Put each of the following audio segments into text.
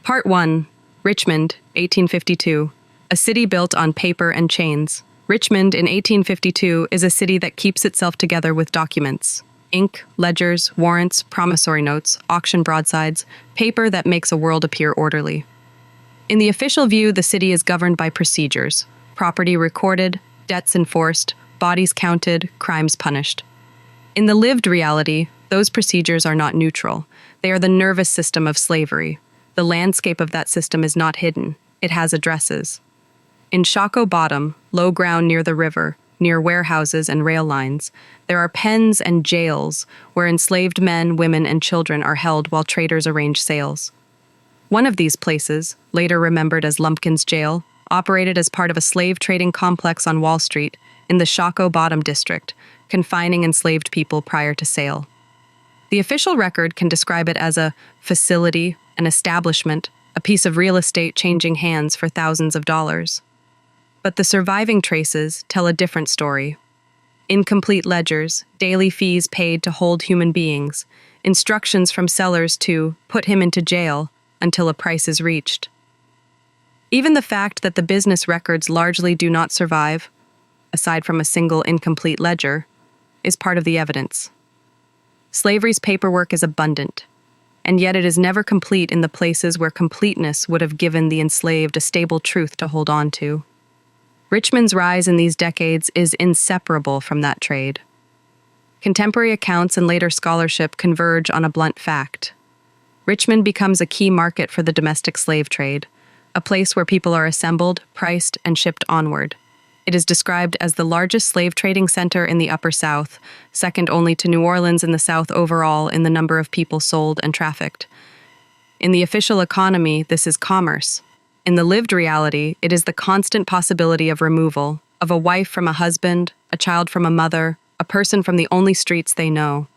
Part 1. Richmond, 1852. A city built on paper and chains. Richmond in 1852 is a city that keeps itself together with documents. Ink, ledgers, warrants, promissory notes, auction broadsides, paper that makes a world appear orderly. In the official view, the city is governed by procedures. Property recorded, debts enforced, bodies counted, crimes punished. In the lived reality, those procedures are not neutral. They are the nervous system of slavery. The landscape of that system is not hidden. It has addresses. In Shockoe Bottom, low ground near the river, near warehouses and rail lines, there are pens and jails where enslaved men, women, and children are held while traders arrange sales. One of these places, later remembered as Lumpkin's Jail, operated as part of a slave trading complex on Wall Street in the Shockoe Bottom district, confining enslaved people prior to sale. The official record can describe it as a facility, an establishment, a piece of real estate changing hands for thousands of dollars. But the surviving traces tell a different story. Incomplete ledgers, daily fees paid to hold human beings, instructions from sellers to put him into jail until a price is reached. Even the fact that the business records largely do not survive, aside from a single incomplete ledger, is part of the evidence. Slavery's paperwork is abundant, and yet it is never complete in the places where completeness would have given the enslaved a stable truth to hold on to. Richmond's rise in these decades is inseparable from that trade. Contemporary accounts and later scholarship converge on a blunt fact. Richmond becomes a key market for the domestic slave trade, a place where people are assembled, priced, and shipped onward. It is described as the largest slave trading center in the Upper South, second only to New Orleans in the South overall in the number of people sold and trafficked. In the official economy, this is commerce. In the lived reality, it is the constant possibility of removal, of a wife from a husband, a child from a mother, a person from the only streets they know.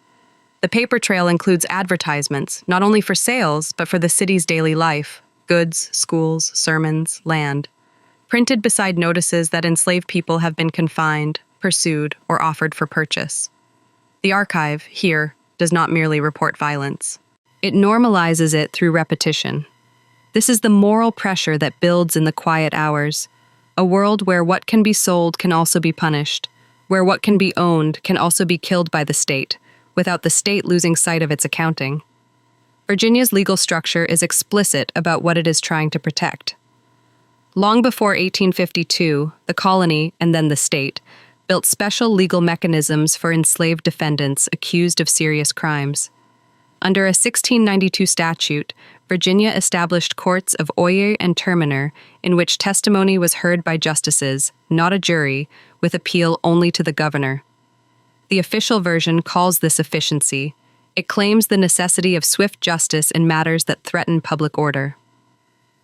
The paper trail includes advertisements, not only for sales, but for the city's daily life, goods, schools, sermons, land, printed beside notices that enslaved people have been confined, pursued, or offered for purchase. The archive, here, does not merely report violence. It normalizes it through repetition. This is the moral pressure that builds in the quiet hours, a world where what can be sold can also be punished, where what can be owned can also be killed by the state, without the state losing sight of its accounting. Virginia's legal structure is explicit about what it is trying to protect. Long before 1852, the colony, and then the state, built special legal mechanisms for enslaved defendants accused of serious crimes. Under a 1692 statute, Virginia established courts of oyer and terminer in which testimony was heard by justices, not a jury, with appeal only to the governor. The official version calls this efficiency. It claims the necessity of swift justice in matters that threaten public order.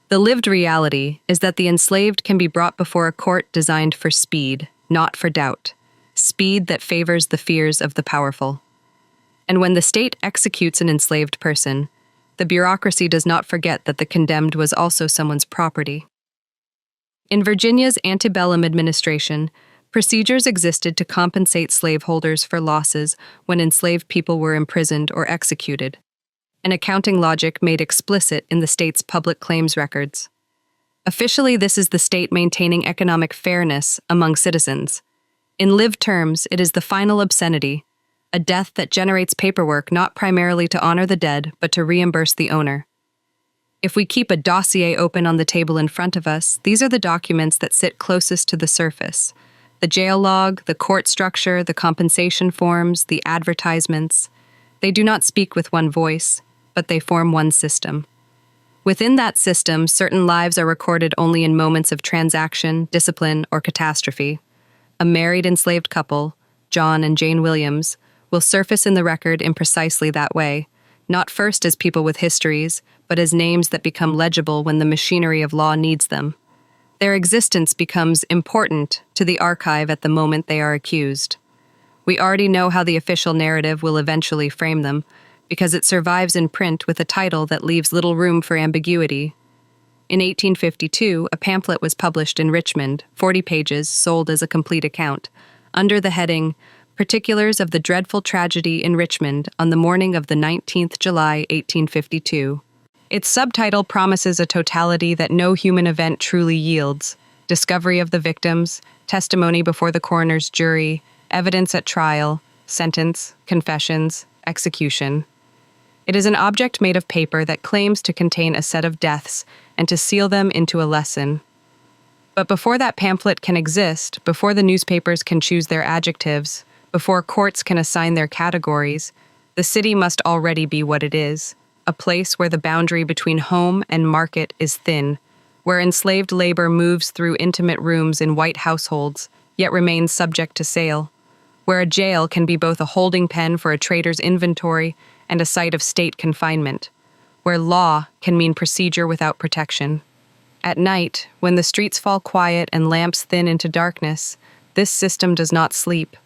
The lived reality is that the enslaved can be brought before a court designed for speed, not for doubt, speed that favors the fears of the powerful. And when the state executes an enslaved person, the bureaucracy does not forget that the condemned was also someone's property. In Virginia's antebellum administration, procedures existed to compensate slaveholders for losses when enslaved people were imprisoned or executed, an accounting logic made explicit in the state's public claims records. Officially, this is the state maintaining economic fairness among citizens. In lived terms, it is the final obscenity, a death that generates paperwork not primarily to honor the dead, but to reimburse the owner. If we keep a dossier open on the table in front of us, these are the documents that sit closest to the surface. The jail log, the court structure, the compensation forms, the advertisements. They do not speak with one voice, but they form one system. Within that system, certain lives are recorded only in moments of transaction, discipline, or catastrophe. A married enslaved couple, John and Jane Williams, will surface in the record in precisely that way, not first as people with histories, but as names that become legible when the machinery of law needs them. Their existence becomes important to the archive at the moment they are accused. We already know how the official narrative will eventually frame them, because it survives in print with a title that leaves little room for ambiguity. In 1852, a pamphlet was published in Richmond, 40 pages, sold as a complete account, under the heading, Particulars of the Dreadful Tragedy in Richmond on the morning of the 19th July, 1852. Its subtitle promises a totality that no human event truly yields: discovery of the victims, testimony before the coroner's jury, evidence at trial, sentence, confessions, execution. It is an object made of paper that claims to contain a set of deaths and to seal them into a lesson. But before that pamphlet can exist, before the newspapers can choose their adjectives, before courts can assign their categories, the city must already be what it is: a place where the boundary between home and market is thin, where enslaved labor moves through intimate rooms in white households, yet remains subject to sale, where a jail can be both a holding pen for a trader's inventory and a site of state confinement, where law can mean procedure without protection. At night, when the streets fall quiet and lamps thin into darkness, this system does not sleep.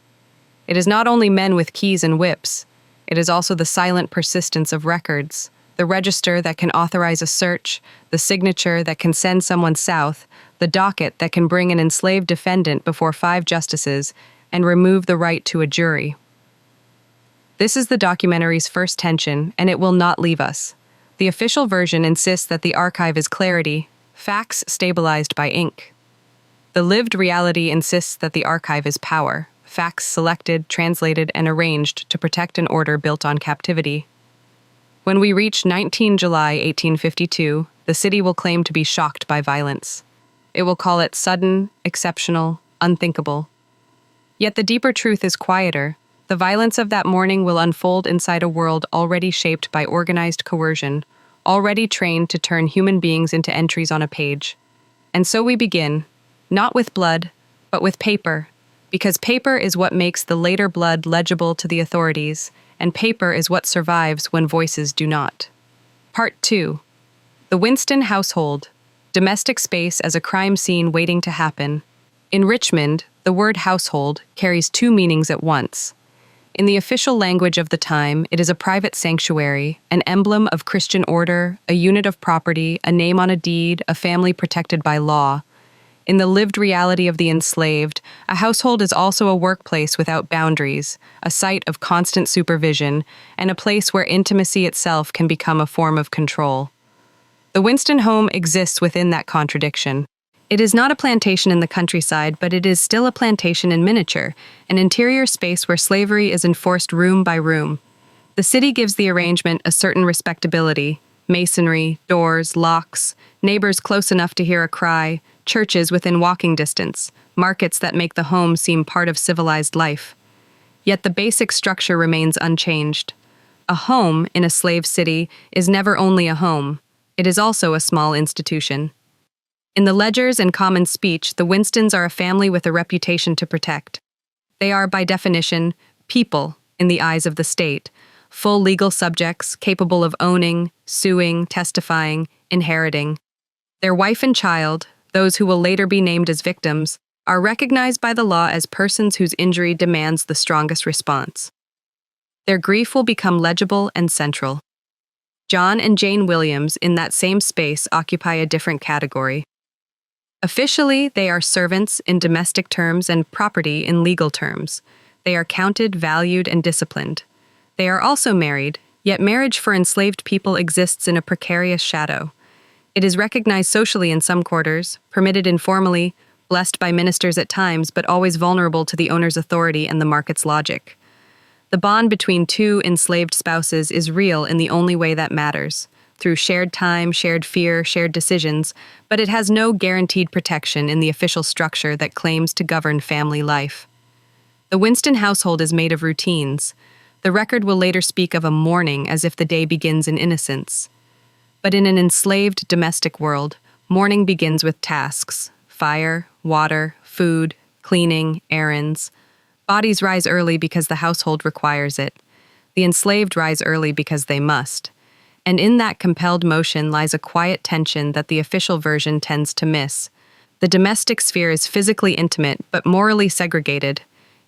It is not only men with keys and whips, it is also the silent persistence of records, the register that can authorize a search, the signature that can send someone south, the docket that can bring an enslaved defendant before 5 justices and remove the right to a jury. This is the documentary's first tension, and it will not leave us. The official version insists that the archive is clarity, facts stabilized by ink. The lived reality insists that the archive is power, facts selected, translated, and arranged to protect an order built on captivity. When we reach 19 July 1852, the city will claim to be shocked by violence. It will call it sudden, exceptional, unthinkable. Yet the deeper truth is quieter. The violence of that morning will unfold inside a world already shaped by organized coercion, already trained to turn human beings into entries on a page. And so we begin, not with blood, but with paper, because paper is what makes the later blood legible to the authorities, and paper is what survives when voices do not. Part 2. The Winston Household. Domestic space as a crime scene waiting to happen. In Richmond, the word household carries 2 meanings at once. In the official language of the time, it is a private sanctuary, an emblem of Christian order, a unit of property, a name on a deed, a family protected by law. In the lived reality of the enslaved, a household is also a workplace without boundaries, a site of constant supervision, and a place where intimacy itself can become a form of control. The Winston home exists within that contradiction. It is not a plantation in the countryside, but it is still a plantation in miniature, an interior space where slavery is enforced room by room. The city gives the arrangement a certain respectability: masonry, doors, locks, neighbors close enough to hear a cry, churches within walking distance, markets that make the home seem part of civilized life. Yet the basic structure remains unchanged. A home in a slave city is never only a home. It is also a small institution. In the ledgers and common speech, the Winstons are a family with a reputation to protect. They are, by definition, people in the eyes of the state, full legal subjects capable of owning, suing, testifying, inheriting. Their wife and child, those who will later be named as victims, are recognized by the law as persons whose injury demands the strongest response. Their grief will become legible and central. John and Jane Williams in that same space occupy a different category. Officially, they are servants in domestic terms and property in legal terms. They are counted, valued, and disciplined. They are also married, yet marriage for enslaved people exists in a precarious shadow. It is recognized socially in some quarters, permitted informally, blessed by ministers at times, but always vulnerable to the owner's authority and the market's logic. The bond between 2 enslaved spouses is real in the only way that matters, through shared time, shared fear, shared decisions, but it has no guaranteed protection in the official structure that claims to govern family life. The Winston household is made of routines. The record will later speak of a morning as if the day begins in innocence. But in an enslaved domestic world, morning begins with tasks: fire, water, food, cleaning, errands. Bodies rise early because the household requires it. The enslaved rise early because they must. And in that compelled motion lies a quiet tension that the official version tends to miss. The domestic sphere is physically intimate but morally segregated.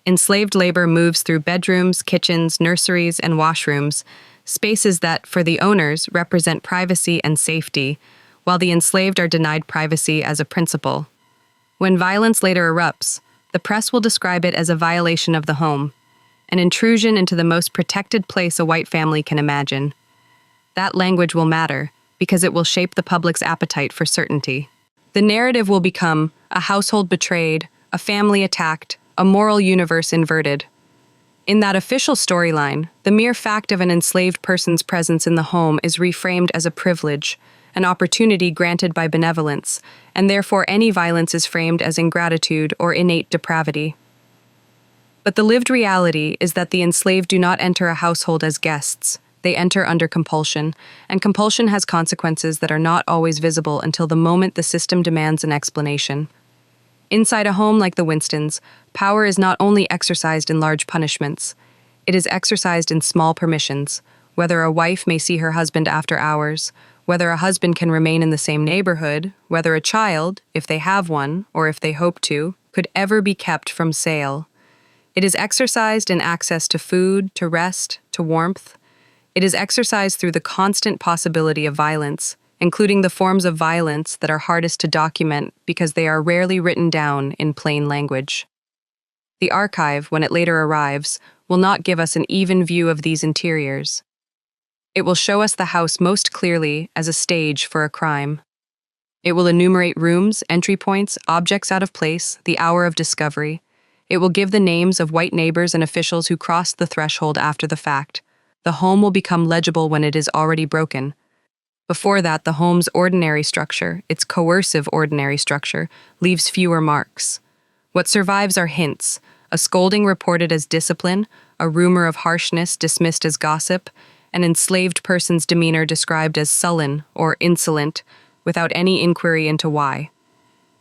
Enslaved labor moves through bedrooms, kitchens, nurseries, and washrooms, spaces that, for the owners, represent privacy and safety, while the enslaved are denied privacy as a principle. When violence later erupts, the press will describe it as a violation of the home, an intrusion into the most protected place a white family can imagine. That language will matter, because it will shape the public's appetite for certainty. The narrative will become a household betrayed, a family attacked, a moral universe inverted. In that official storyline, the mere fact of an enslaved person's presence in the home is reframed as a privilege, an opportunity granted by benevolence, and therefore any violence is framed as ingratitude or innate depravity. But the lived reality is that the enslaved do not enter a household as guests. They enter under compulsion, and compulsion has consequences that are not always visible until the moment the system demands an explanation. Inside a home like the Winstons, power is not only exercised in large punishments, it is exercised in small permissions, whether a wife may see her husband after hours, whether a husband can remain in the same neighborhood, whether a child, if they have one, or if they hope to, could ever be kept from sale. It is exercised in access to food, to rest, to warmth. It is exercised through the constant possibility of violence, including the forms of violence that are hardest to document because they are rarely written down in plain language. The archive, when it later arrives, will not give us an even view of these interiors. It will show us the house most clearly as a stage for a crime. It will enumerate rooms, entry points, objects out of place, the hour of discovery. It will give the names of white neighbors and officials who crossed the threshold after the fact. The home will become legible when it is already broken. Before that, the home's ordinary structure, its coercive ordinary structure, leaves fewer marks. What survives are hints, a scolding reported as discipline, a rumor of harshness dismissed as gossip, an enslaved person's demeanor described as sullen or insolent, without any inquiry into why.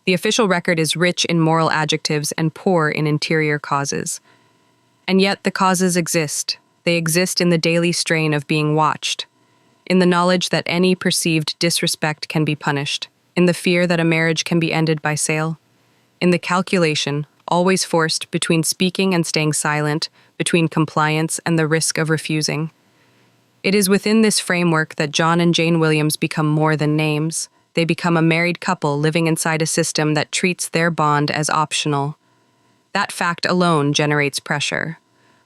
The official record is rich in moral adjectives and poor in interior causes. And yet the causes exist. They exist in the daily strain of being watched, in the knowledge that any perceived disrespect can be punished, in the fear that a marriage can be ended by sale, in the calculation, always forced between speaking and staying silent, between compliance and the risk of refusing. It is within this framework that John and Jane Williams become more than names. They become a married couple living inside a system that treats their bond as optional. That fact alone generates pressure.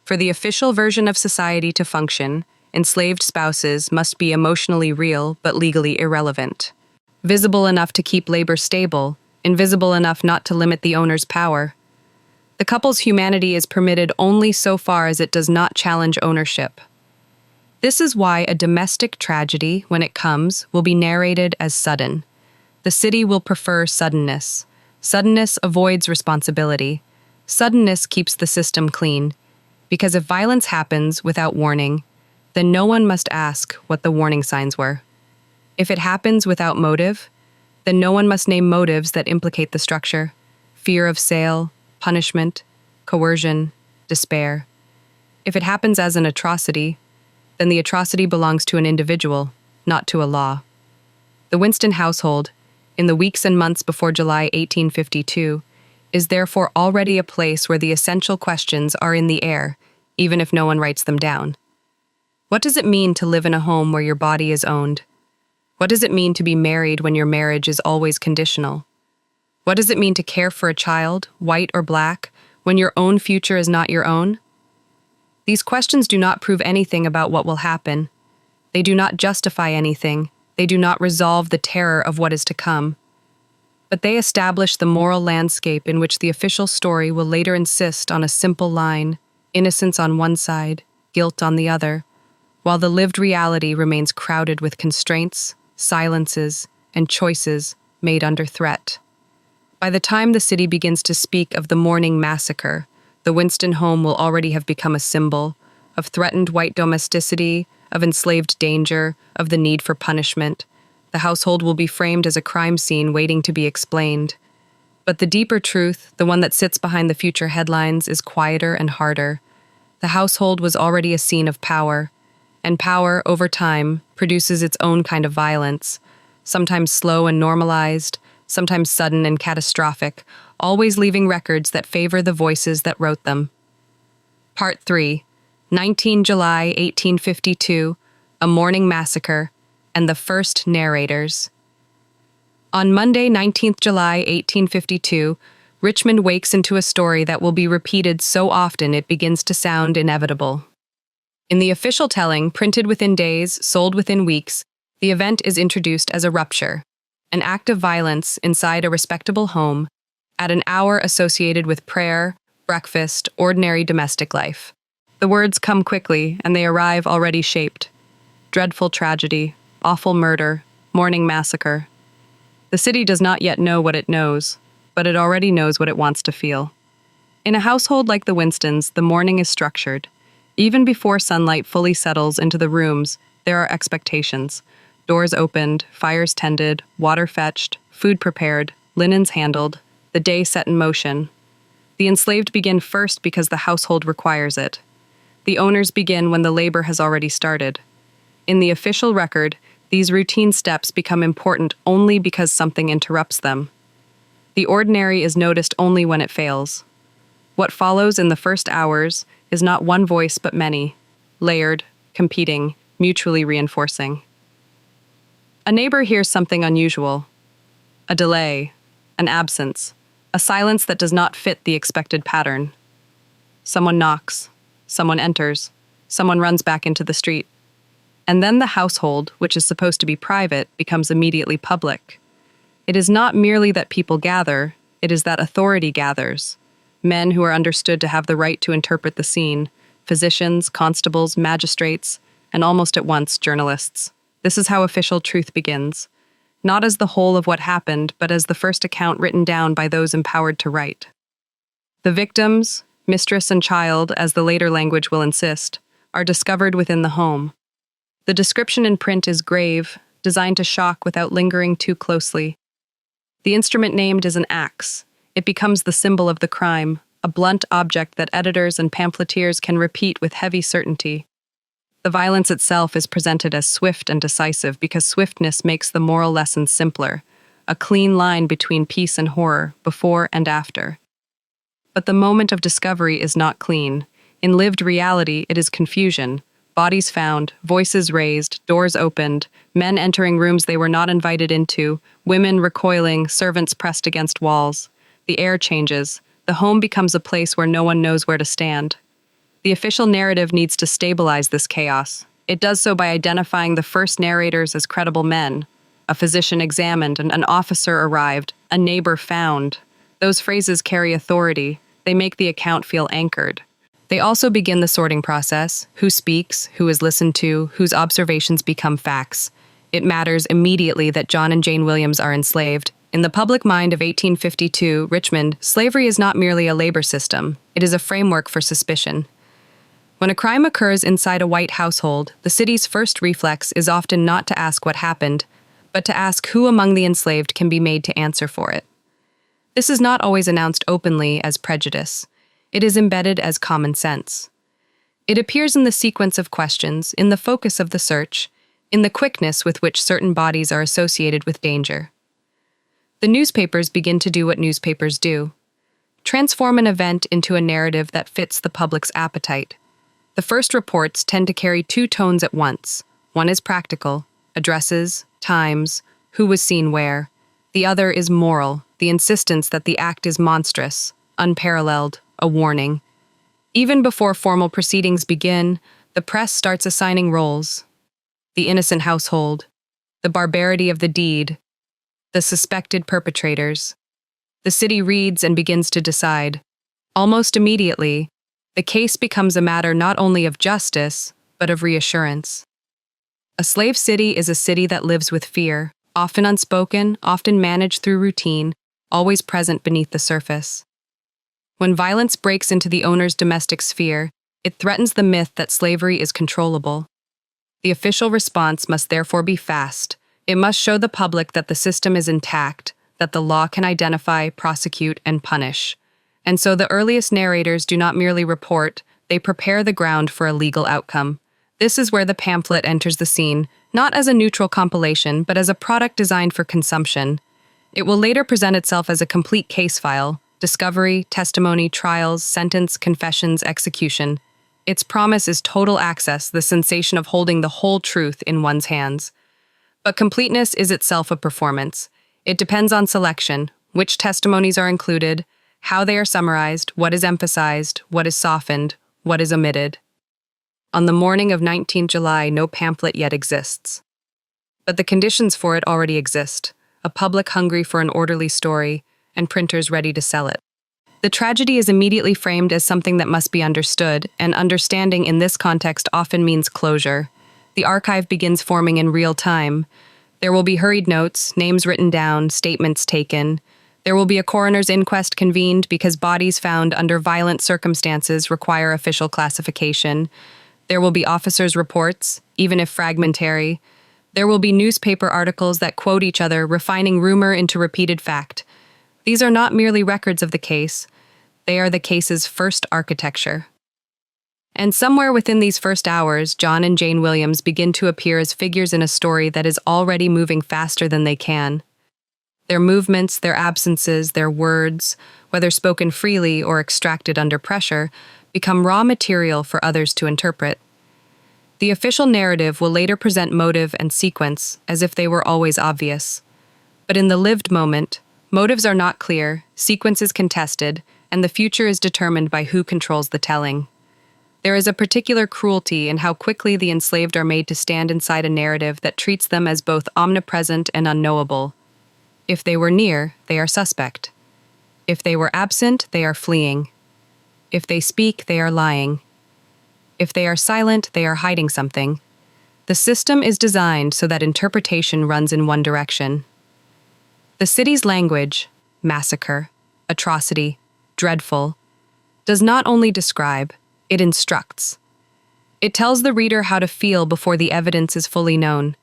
For the official version of society to function, enslaved spouses must be emotionally real but legally irrelevant. Visible enough to keep labor stable, invisible enough not to limit the owner's power. The couple's humanity is permitted only so far as it does not challenge ownership. This is why a domestic tragedy, when it comes, will be narrated as sudden. The city will prefer suddenness. Suddenness avoids responsibility. Suddenness keeps the system clean. Because if violence happens without warning, then no one must ask what the warning signs were. If it happens without motive, then no one must name motives that implicate the structure: fear of sale, punishment, coercion, despair. If it happens as an atrocity, then the atrocity belongs to an individual, not to a law. The Winston household, in the weeks and months before July 1852, is therefore already a place where the essential questions are in the air, even if no one writes them down. What does it mean to live in a home where your body is owned? What does it mean to be married when your marriage is always conditional? What does it mean to care for a child, white or black, when your own future is not your own? These questions do not prove anything about what will happen. They do not justify anything. They do not resolve the terror of what is to come. But they establish the moral landscape in which the official story will later insist on a simple line: innocence on one side, guilt on the other, while the lived reality remains crowded with constraints, silences, and choices made under threat. By the time the city begins to speak of the morning massacre, the Winston home will already have become a symbol of threatened white domesticity, of enslaved danger, of the need for punishment. The household will be framed as a crime scene waiting to be explained. But the deeper truth, the one that sits behind the future headlines, is quieter and harder. The household was already a scene of power, and power, over time, produces its own kind of violence, sometimes slow and normalized, sometimes sudden and catastrophic, always leaving records that favor the voices that wrote them. Part 3, 19 July 1852, A Morning Massacre, and the First Narrators. On Monday, 19th July 1852, Richmond wakes into a story that will be repeated so often it begins to sound inevitable. In the official telling, printed within days, sold within weeks, The event is introduced as a rupture, an act of violence inside a respectable home at an hour associated with prayer, breakfast, ordinary domestic life. The words come quickly, and they arrive already shaped. Dreadful tragedy, awful murder, morning massacre. The city does not yet know what it knows, but it already knows what it wants to feel. In a household like the Winstons, the morning is structured. Even before sunlight fully settles into the rooms, there are expectations. Doors opened, fires tended, water fetched, food prepared, linens handled, the day set in motion. The enslaved begin first because the household requires it. The owners begin when the labor has already started. In the official record, these routine steps become important only because something interrupts them. The ordinary is noticed only when it fails. What follows in the first hours is not one voice but many, layered, competing, mutually reinforcing. A neighbor hears something unusual. A delay, an absence, a silence that does not fit the expected pattern. Someone knocks, someone enters, someone runs back into the street. And then the household, which is supposed to be private, becomes immediately public. It is not merely that people gather, it is that authority gathers. Men who are understood to have the right to interpret the scene, physicians, constables, magistrates, and almost at once journalists. This is how official truth begins, not as the whole of what happened, but as the first account written down by those empowered to write. The victims, mistress and child, as the later language will insist, are discovered within the home. The description in print is grave, designed to shock without lingering too closely. The instrument named is an axe. It becomes the symbol of the crime, a blunt object that editors and pamphleteers can repeat with heavy certainty. The violence itself is presented as swift and decisive because swiftness makes the moral lessons simpler, a clean line between peace and horror, before and after. But the moment of discovery is not clean. In lived reality, it is confusion. Bodies found, voices raised, doors opened, men entering rooms they were not invited into, women recoiling, servants pressed against walls. The air changes. The home becomes a place where no one knows where to stand. The official narrative needs to stabilize this chaos. It does so by identifying the first narrators as credible men. A physician examined, and an officer arrived, a neighbor found. Those phrases carry authority. They make the account feel anchored. They also begin the sorting process: who speaks, who is listened to, whose observations become facts. It matters immediately that John and Jane Williams are enslaved. In the public mind of 1852, Richmond, slavery is not merely a labor system. It is a framework for suspicion. When a crime occurs inside a white household, the city's first reflex is often not to ask what happened, but to ask who among the enslaved can be made to answer for it. This is not always announced openly as prejudice. It is embedded as common sense. It appears in the sequence of questions, in the focus of the search, in the quickness with which certain bodies are associated with danger. The newspapers begin to do what newspapers do: transform an event into a narrative that fits the public's appetite. The first reports tend to carry two tones at once. One is practical, addresses, times, who was seen where. The other is moral, the insistence that the act is monstrous, unparalleled, a warning. Even before formal proceedings begin, the press starts assigning roles: the innocent household, the barbarity of the deed, the suspected perpetrators. The city reads and begins to decide. Almost immediately, the case becomes a matter not only of justice, but of reassurance. A slave city is a city that lives with fear, often unspoken, often managed through routine, always present beneath the surface. When violence breaks into the owner's domestic sphere, it threatens the myth that slavery is controllable. The official response must therefore be fast. It must show the public that the system is intact, that the law can identify, prosecute, and punish. And so the earliest narrators do not merely report, they prepare the ground for a legal outcome. This is where the pamphlet enters the scene, not as a neutral compilation, but as a product designed for consumption. It will later present itself as a complete case file: discovery, testimony, trials, sentence, confessions, execution. Its promise is total access, the sensation of holding the whole truth in one's hands. But completeness is itself a performance. It depends on selection, which testimonies are included, how they are summarized, what is emphasized, what is softened, what is omitted. On the morning of 19 July, no pamphlet yet exists. but the conditions for it already exist: a public hungry for an orderly story, and printers ready to sell it. The tragedy is immediately framed as something that must be understood, and understanding in this context often means closure. The archive begins forming in real time. There will be hurried notes, names written down, statements taken. There will be a coroner's inquest convened because bodies found under violent circumstances require official classification. There will be officers' reports, even if fragmentary. There will be newspaper articles that quote each other, refining rumor into repeated fact. These are not merely records of the case. They are the case's first architecture. And somewhere within these first hours, John and Jane Williams begin to appear as figures in a story that is already moving faster than they can. Their movements, their absences, their words, whether spoken freely or extracted under pressure, become raw material for others to interpret. The official narrative will later present motive and sequence as if they were always obvious. But in the lived moment, motives are not clear, sequence is contested, and the future is determined by who controls the telling. There is a particular cruelty in how quickly the enslaved are made to stand inside a narrative that treats them as both omnipresent and unknowable. If they were near, they are suspect. If they were absent, they are fleeing. If they speak, they are lying. If they are silent, they are hiding something. The system is designed so that interpretation runs in one direction. The city's language, massacre, atrocity, dreadful, does not only describe, it instructs. It tells the reader how to feel before the evidence is fully known.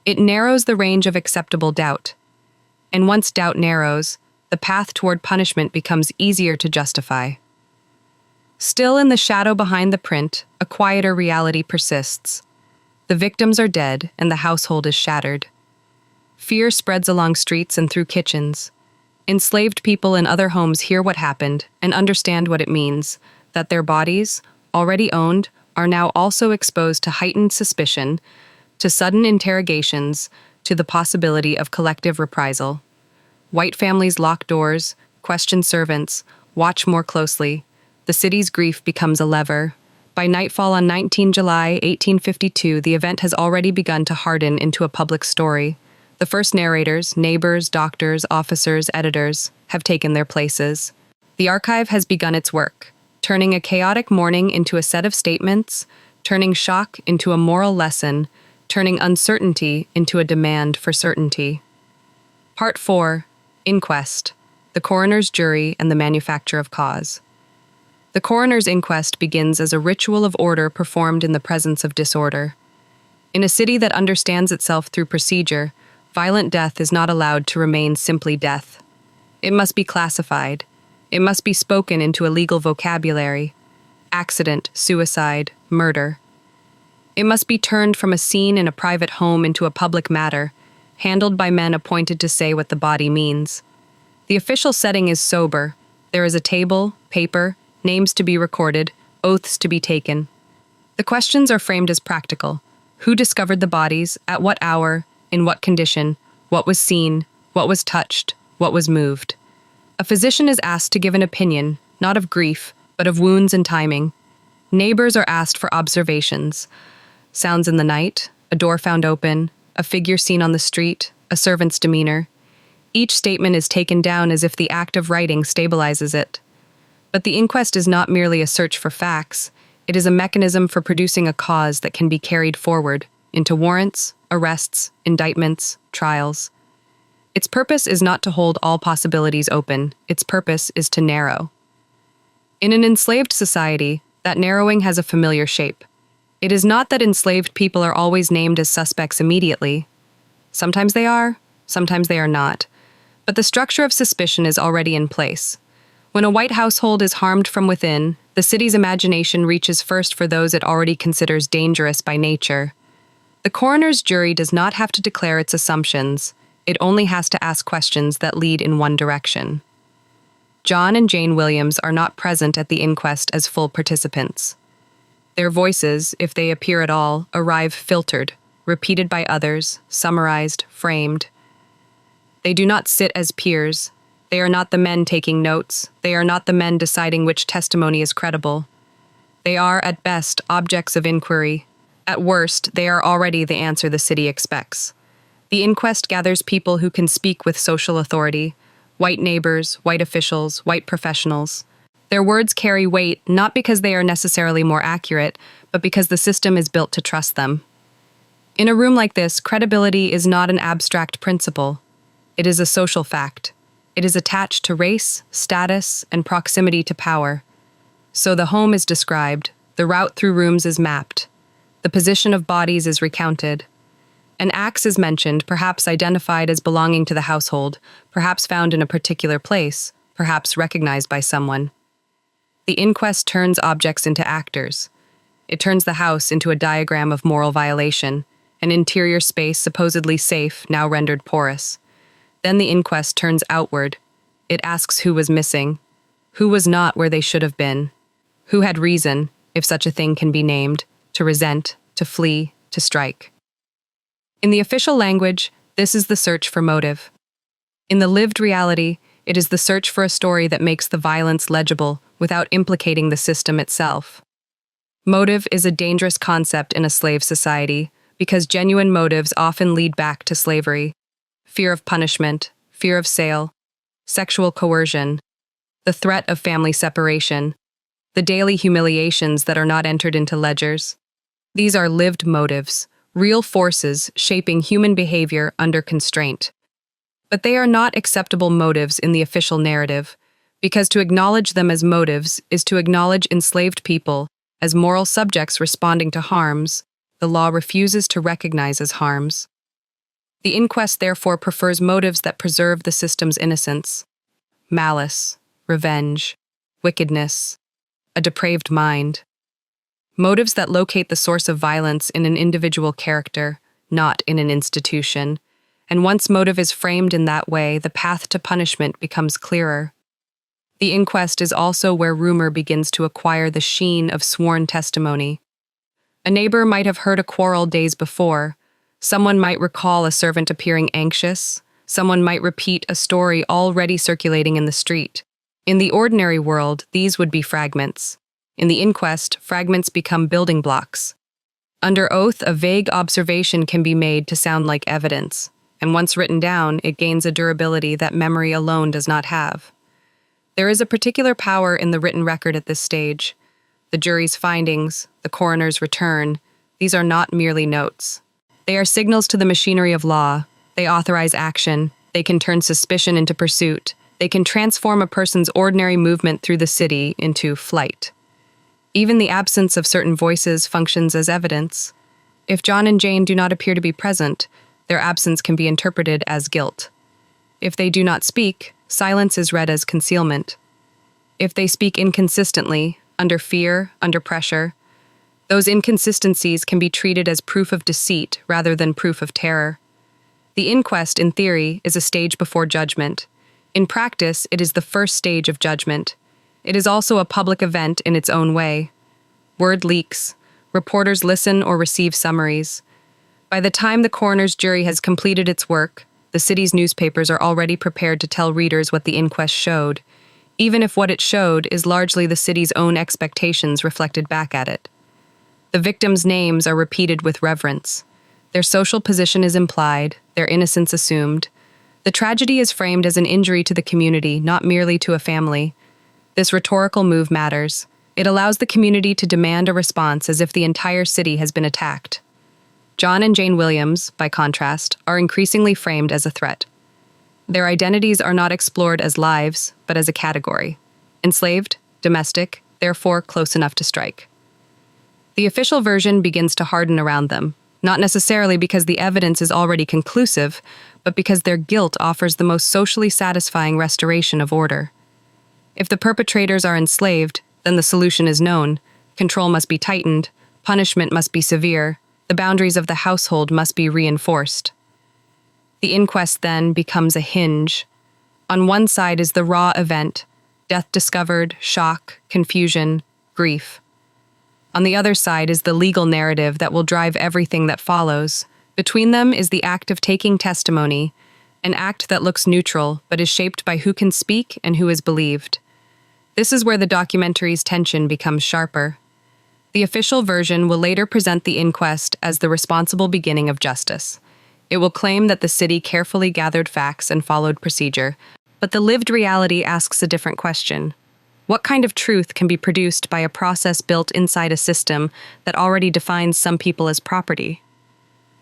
It narrows the range of acceptable doubt. And once doubt narrows, the path toward punishment becomes easier to justify. Still in the shadow behind the print, a quieter reality persists. The victims are dead and the household is shattered. Fear spreads along streets and through kitchens. Enslaved people in other homes hear what happened and understand what it means, that their bodies, already owned, are now also exposed to heightened suspicion, to sudden interrogations, to the possibility of collective reprisal. White families lock doors, question servants, watch more closely. The city's grief becomes a lever. By nightfall on 19 July 1852, the event has already begun to harden into a public story. The first narrators, neighbors, doctors, officers, editors, have taken their places. The archive has begun its work, turning a chaotic morning into a set of statements, turning shock into a moral lesson, turning uncertainty into a demand for certainty. Part 4. Inquest. The coroner's jury and the manufacture of cause. The coroner's inquest begins as a ritual of order performed in the presence of disorder. In a city that understands itself through procedure, violent death is not allowed to remain simply death. It must be classified. It must be spoken into a legal vocabulary. Accident, suicide, murder. It must be turned from a scene in a private home into a public matter, handled by men appointed to say what the body means. The official setting is sober. There is a table, paper, names to be recorded, oaths to be taken. The questions are framed as practical. Who discovered the bodies, at what hour, in what condition, what was seen, what was touched, what was moved. A physician is asked to give an opinion, not of grief, but of wounds and timing. Neighbors are asked for observations. Sounds in the night, a door found open, a figure seen on the street, a servant's demeanor. Each statement is taken down as if the act of writing stabilizes it. But the inquest is not merely a search for facts. It is a mechanism for producing a cause that can be carried forward into warrants, arrests, indictments, trials. Its purpose is not to hold all possibilities open. Its purpose is to narrow. In an enslaved society, that narrowing has a familiar shape. It is not that enslaved people are always named as suspects immediately. Sometimes they are, sometimes they are not. But the structure of suspicion is already in place. When a white household is harmed from within, the city's imagination reaches first for those it already considers dangerous by nature. The coroner's jury does not have to declare its assumptions. It only has to ask questions that lead in one direction. John and Jane Williams are not present at the inquest as full participants. Their voices, if they appear at all, arrive filtered, repeated by others, summarized, framed. They do not sit as peers. They are not the men taking notes. They are not the men deciding which testimony is credible. They are, at best, objects of inquiry. At worst, they are already the answer the city expects. The inquest gathers people who can speak with social authority: white neighbors, white officials, white professionals. Their words carry weight not because they are necessarily more accurate, but because the system is built to trust them. In a room like this, credibility is not an abstract principle. It is a social fact. It is attached to race, status, and proximity to power. So the home is described, the route through rooms is mapped, the position of bodies is recounted. An axe is mentioned, perhaps identified as belonging to the household, perhaps found in a particular place, perhaps recognized by someone. The inquest turns objects into actors. It turns the house into a diagram of moral violation, an interior space supposedly safe, now rendered porous. Then the inquest turns outward. It asks who was missing, who was not where they should have been, who had reason, if such a thing can be named, to resent, to flee, to strike. In the official language, this is the search for motive. In the lived reality, it is the search for a story that makes the violence legible without implicating the system itself. Motive is a dangerous concept in a slave society because genuine motives often lead back to slavery: fear of punishment, fear of sale, sexual coercion, the threat of family separation, the daily humiliations that are not entered into ledgers. These are lived motives, real forces shaping human behavior under constraint. But they are not acceptable motives in the official narrative, because to acknowledge them as motives is to acknowledge enslaved people as moral subjects responding to harms the law refuses to recognize as harms. The inquest therefore prefers motives that preserve the system's innocence: malice, revenge, wickedness, a depraved mind. Motives that locate the source of violence in an individual character, not in an institution. And once motive is framed in that way, the path to punishment becomes clearer. The inquest is also where rumor begins to acquire the sheen of sworn testimony. A neighbor might have heard a quarrel days before. Someone might recall a servant appearing anxious. Someone might repeat a story already circulating in the street. In the ordinary world, these would be fragments. In the inquest, fragments become building blocks. Under oath, a vague observation can be made to sound like evidence, and once written down, it gains a durability that memory alone does not have. There is a particular power in the written record at this stage. The jury's findings, the coroner's return, these are not merely notes. They are signals to the machinery of law. They authorize action. They can turn suspicion into pursuit. They can transform a person's ordinary movement through the city into flight. Even the absence of certain voices functions as evidence. If John and Jane do not appear to be present, their absence can be interpreted as guilt. If they do not speak, silence is read as concealment. If they speak inconsistently, under fear, under pressure, those inconsistencies can be treated as proof of deceit rather than proof of terror. The inquest, in theory, is a stage before judgment. In practice, it is the first stage of judgment. It is also a public event in its own way. Word leaks. Reporters listen or receive summaries. By the time the coroner's jury has completed its work, the city's newspapers are already prepared to tell readers what the inquest showed, even if what it showed is largely the city's own expectations reflected back at it. The victims' names are repeated with reverence. Their social position is implied, their innocence assumed. The tragedy is framed as an injury to the community, not merely to a family. This rhetorical move matters. It allows the community to demand a response as if the entire city has been attacked. John and Jane Williams, by contrast, are increasingly framed as a threat. Their identities are not explored as lives, but as a category. Enslaved, domestic, therefore close enough to strike. The official version begins to harden around them, not necessarily because the evidence is already conclusive, but because their guilt offers the most socially satisfying restoration of order. If the perpetrators are enslaved, then the solution is known. Control must be tightened, punishment must be severe, the boundaries of the household must be reinforced. The inquest then becomes a hinge. On one side is the raw event, death discovered, shock, confusion, grief. On the other side is the legal narrative that will drive everything that follows. Between them is the act of taking testimony, an act that looks neutral but is shaped by who can speak and who is believed. This is where the documentary's tension becomes sharper. The official version will later present the inquest as the responsible beginning of justice. It will claim that the city carefully gathered facts and followed procedure, but the lived reality asks a different question. What kind of truth can be produced by a process built inside a system that already defines some people as property?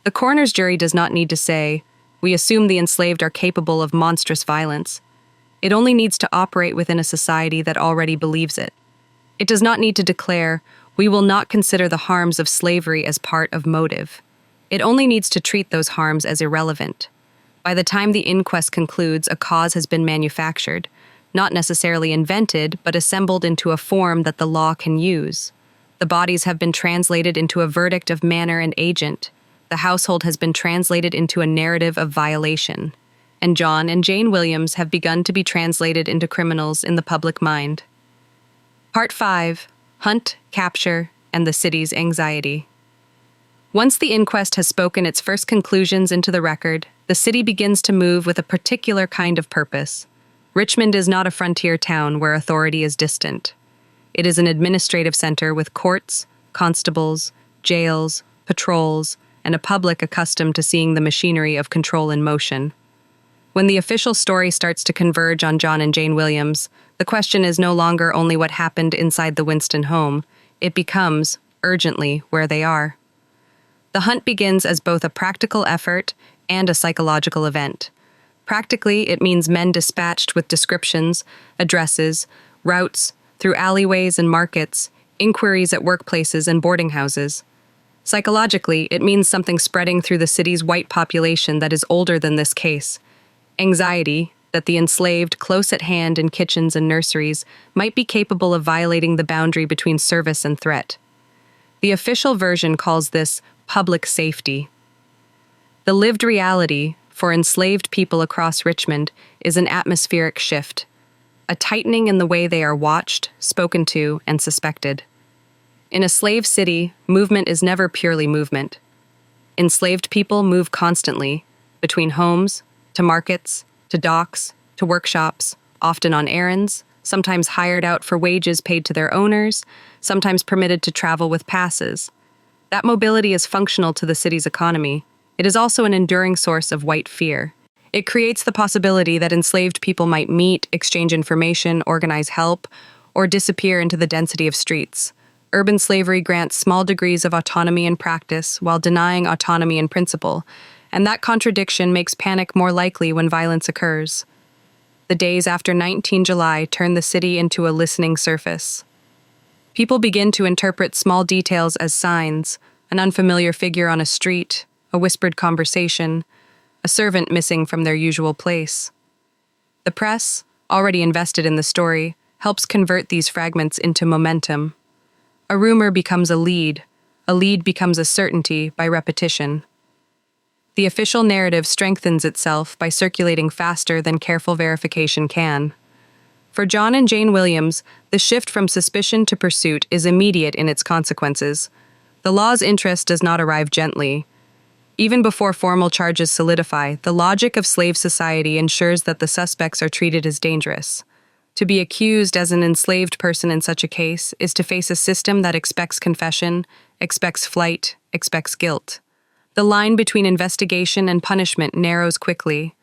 The coroner's jury does not need to say, "We assume the enslaved are capable of monstrous violence." It only needs to operate within a society that already believes it. It does not need to declare, "We will not consider the harms of slavery as part of motive." It only needs to treat those harms as irrelevant. By the time the inquest concludes, a cause has been manufactured, not necessarily invented, but assembled into a form that the law can use. The bodies have been translated into a verdict of manner and agent. The household has been translated into a narrative of violation. And John and Jane Williams have begun to be translated into criminals in the public mind. Part 5. Hunt, Capture, and the City's Anxiety. Once the inquest has spoken its first conclusions into the record, the city begins to move with a particular kind of purpose. Richmond is not a frontier town where authority is distant. It is an administrative center with courts, constables, jails, patrols, and a public accustomed to seeing the machinery of control in motion. When the official story starts to converge on John and Jane Williams, the question is no longer only what happened inside the Winston home. It becomes, urgently, where they are. The hunt begins as both a practical effort and a psychological event. Practically, it means men dispatched with descriptions, addresses, routes, through alleyways and markets, inquiries at workplaces and boarding houses. Psychologically, it means something spreading through the city's white population that is older than this case. Anxiety, that the enslaved, close at hand in kitchens and nurseries, might be capable of violating the boundary between service and threat. The official version calls this public safety. The lived reality for enslaved people across Richmond is an atmospheric shift, a tightening in the way they are watched, spoken to, and suspected. In a slave city, movement is never purely movement. Enslaved people move constantly, between homes, to markets, to docks, to workshops, often on errands, sometimes hired out for wages paid to their owners, sometimes permitted to travel with passes. That mobility is functional to the city's economy. It is also an enduring source of white fear. It creates the possibility that enslaved people might meet, exchange information, organize help, or disappear into the density of streets. Urban slavery grants small degrees of autonomy in practice while denying autonomy in principle, and that contradiction makes panic more likely when violence occurs. The days after 19 July turn the city into a listening surface. People begin to interpret small details as signs, an unfamiliar figure on a street, a whispered conversation, a servant missing from their usual place. The press, already invested in the story, helps convert these fragments into momentum. A rumor becomes a lead becomes a certainty by repetition. The official narrative strengthens itself by circulating faster than careful verification can. For John and Jane Williams, the shift from suspicion to pursuit is immediate in its consequences. The law's interest does not arrive gently. Even before formal charges solidify, the logic of slave society ensures that the suspects are treated as dangerous. To be accused as an enslaved person in such a case is to face a system that expects confession, expects flight, expects guilt. The line between investigation and punishment narrows quickly.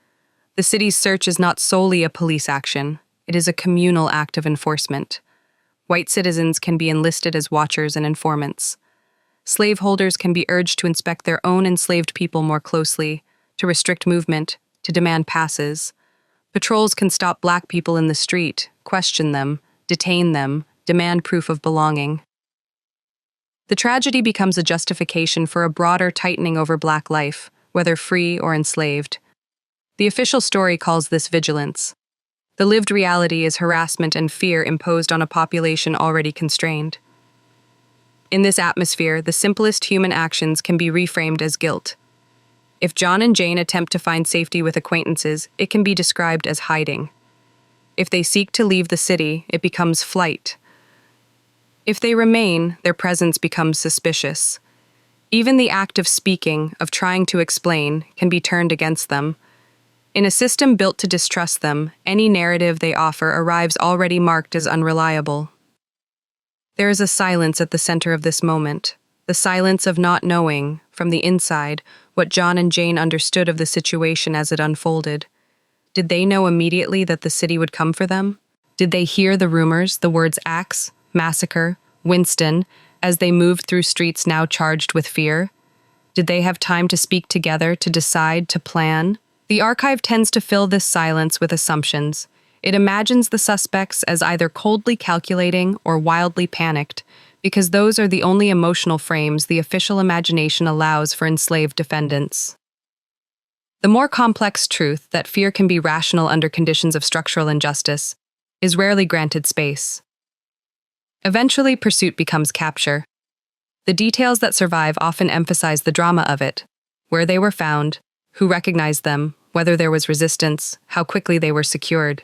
The city's search is not solely a police action. It is a communal act of enforcement. White citizens can be enlisted as watchers and informants. Slaveholders can be urged to inspect their own enslaved people more closely, to restrict movement, to demand passes. Patrols can stop black people in the street, question them, detain them, demand proof of belonging. The tragedy becomes a justification for a broader tightening over black life, whether free or enslaved. The official story calls this vigilance. The lived reality is harassment and fear imposed on a population already constrained. In this atmosphere, the simplest human actions can be reframed as guilt. If John and Jane attempt to find safety with acquaintances, it can be described as hiding. If they seek to leave the city, it becomes flight. If they remain, their presence becomes suspicious. Even the act of speaking, of trying to explain, can be turned against them. In a system built to distrust them, any narrative they offer arrives already marked as unreliable. There is a silence at the center of this moment, the silence of not knowing, from the inside, what John and Jane understood of the situation as it unfolded. Did they know immediately that the city would come for them? Did they hear the rumors, the words axe, massacre, Winston, as they moved through streets now charged with fear? Did they have time to speak together, to decide, to plan? The archive tends to fill this silence with assumptions. It imagines the suspects as either coldly calculating or wildly panicked, because those are the only emotional frames the official imagination allows for enslaved defendants. The more complex truth that fear can be rational under conditions of structural injustice is rarely granted space. Eventually, pursuit becomes capture. The details that survive often emphasize the drama of it: where they were found, who recognized them, whether there was resistance, how quickly they were secured.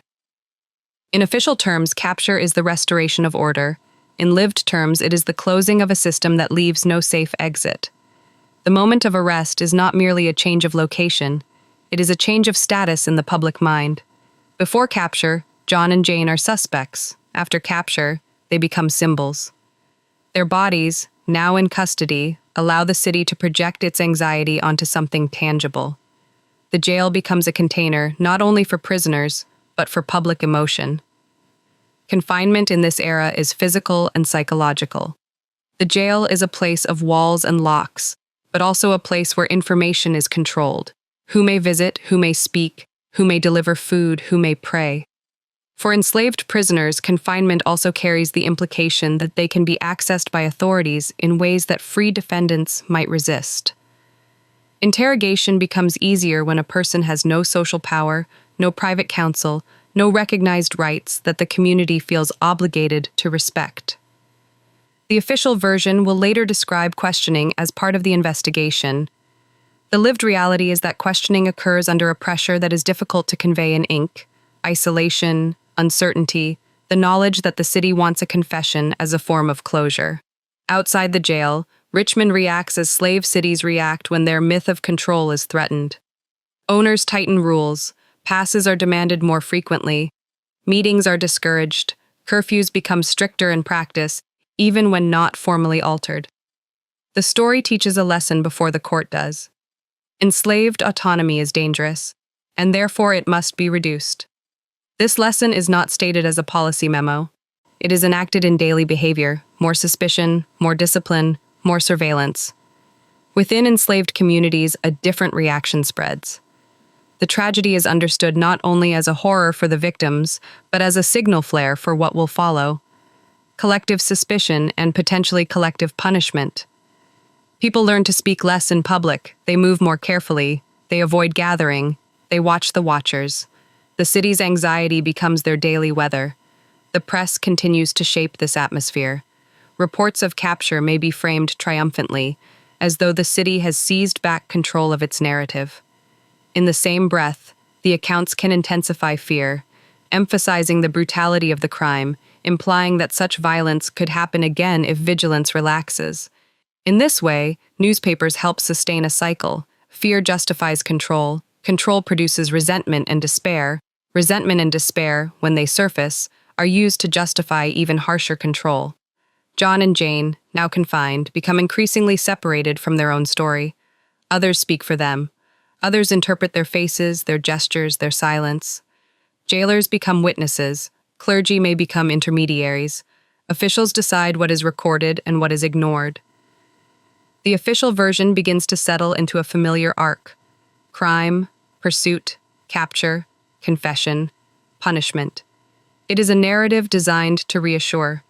In official terms, capture is the restoration of order. In lived terms, it is the closing of a system that leaves no safe exit. The moment of arrest is not merely a change of location, it is a change of status in the public mind. Before capture, John and Jane are suspects. After capture, they become symbols. Their bodies, now in custody, allow the city to project its anxiety onto something tangible. The jail becomes a container not only for prisoners, but for public emotion. Confinement in this era is physical and psychological. The jail is a place of walls and locks, but also a place where information is controlled. Who may visit, who may speak, who may deliver food, who may pray. For enslaved prisoners, confinement also carries the implication that they can be accessed by authorities in ways that free defendants might resist. Interrogation becomes easier when a person has no social power, no private counsel, no recognized rights that the community feels obligated to respect. The official version will later describe questioning as part of the investigation. The lived reality is that questioning occurs under a pressure that is difficult to convey in ink: isolation, uncertainty, the knowledge that the city wants a confession as a form of closure. Outside the jail, Richmond reacts as slave cities react when their myth of control is threatened. Owners tighten rules, passes are demanded more frequently, meetings are discouraged, curfews become stricter in practice, even when not formally altered. The story teaches a lesson before the court does. Enslaved autonomy is dangerous, and therefore it must be reduced. This lesson is not stated as a policy memo. It is enacted in daily behavior: more suspicion, more discipline, more surveillance. Within enslaved communities, a different reaction spreads. The tragedy is understood not only as a horror for the victims, but as a signal flare for what will follow: collective suspicion and potentially collective punishment. People learn to speak less in public, they move more carefully, they avoid gathering, they watch the watchers. The city's anxiety becomes their daily weather. The press continues to shape this atmosphere. Reports of capture may be framed triumphantly, as though the city has seized back control of its narrative. In the same breath, the accounts can intensify fear, emphasizing the brutality of the crime, implying that such violence could happen again if vigilance relaxes. In this way, newspapers help sustain a cycle. Fear justifies control. Control produces resentment and despair. Resentment and despair, when they surface, are used to justify even harsher control. John and Jane, now confined, become increasingly separated from their own story. Others speak for them. Others interpret their faces, their gestures, their silence. Jailers become witnesses. Clergy may become intermediaries. Officials decide what is recorded and what is ignored. The official version begins to settle into a familiar arc: crime, pursuit, capture, confession, punishment. It is a narrative designed to reassure.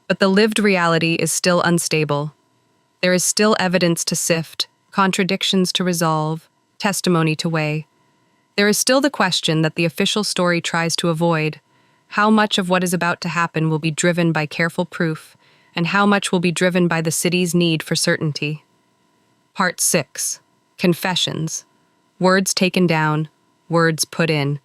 But the lived reality is still unstable. There is still evidence to sift, contradictions to resolve, testimony to weigh. There is still the question that the official story tries to avoid: how much of what is about to happen will be driven by careful proof, and how much will be driven by the city's need for certainty. Part 6. Confessions. Words taken down, words put in.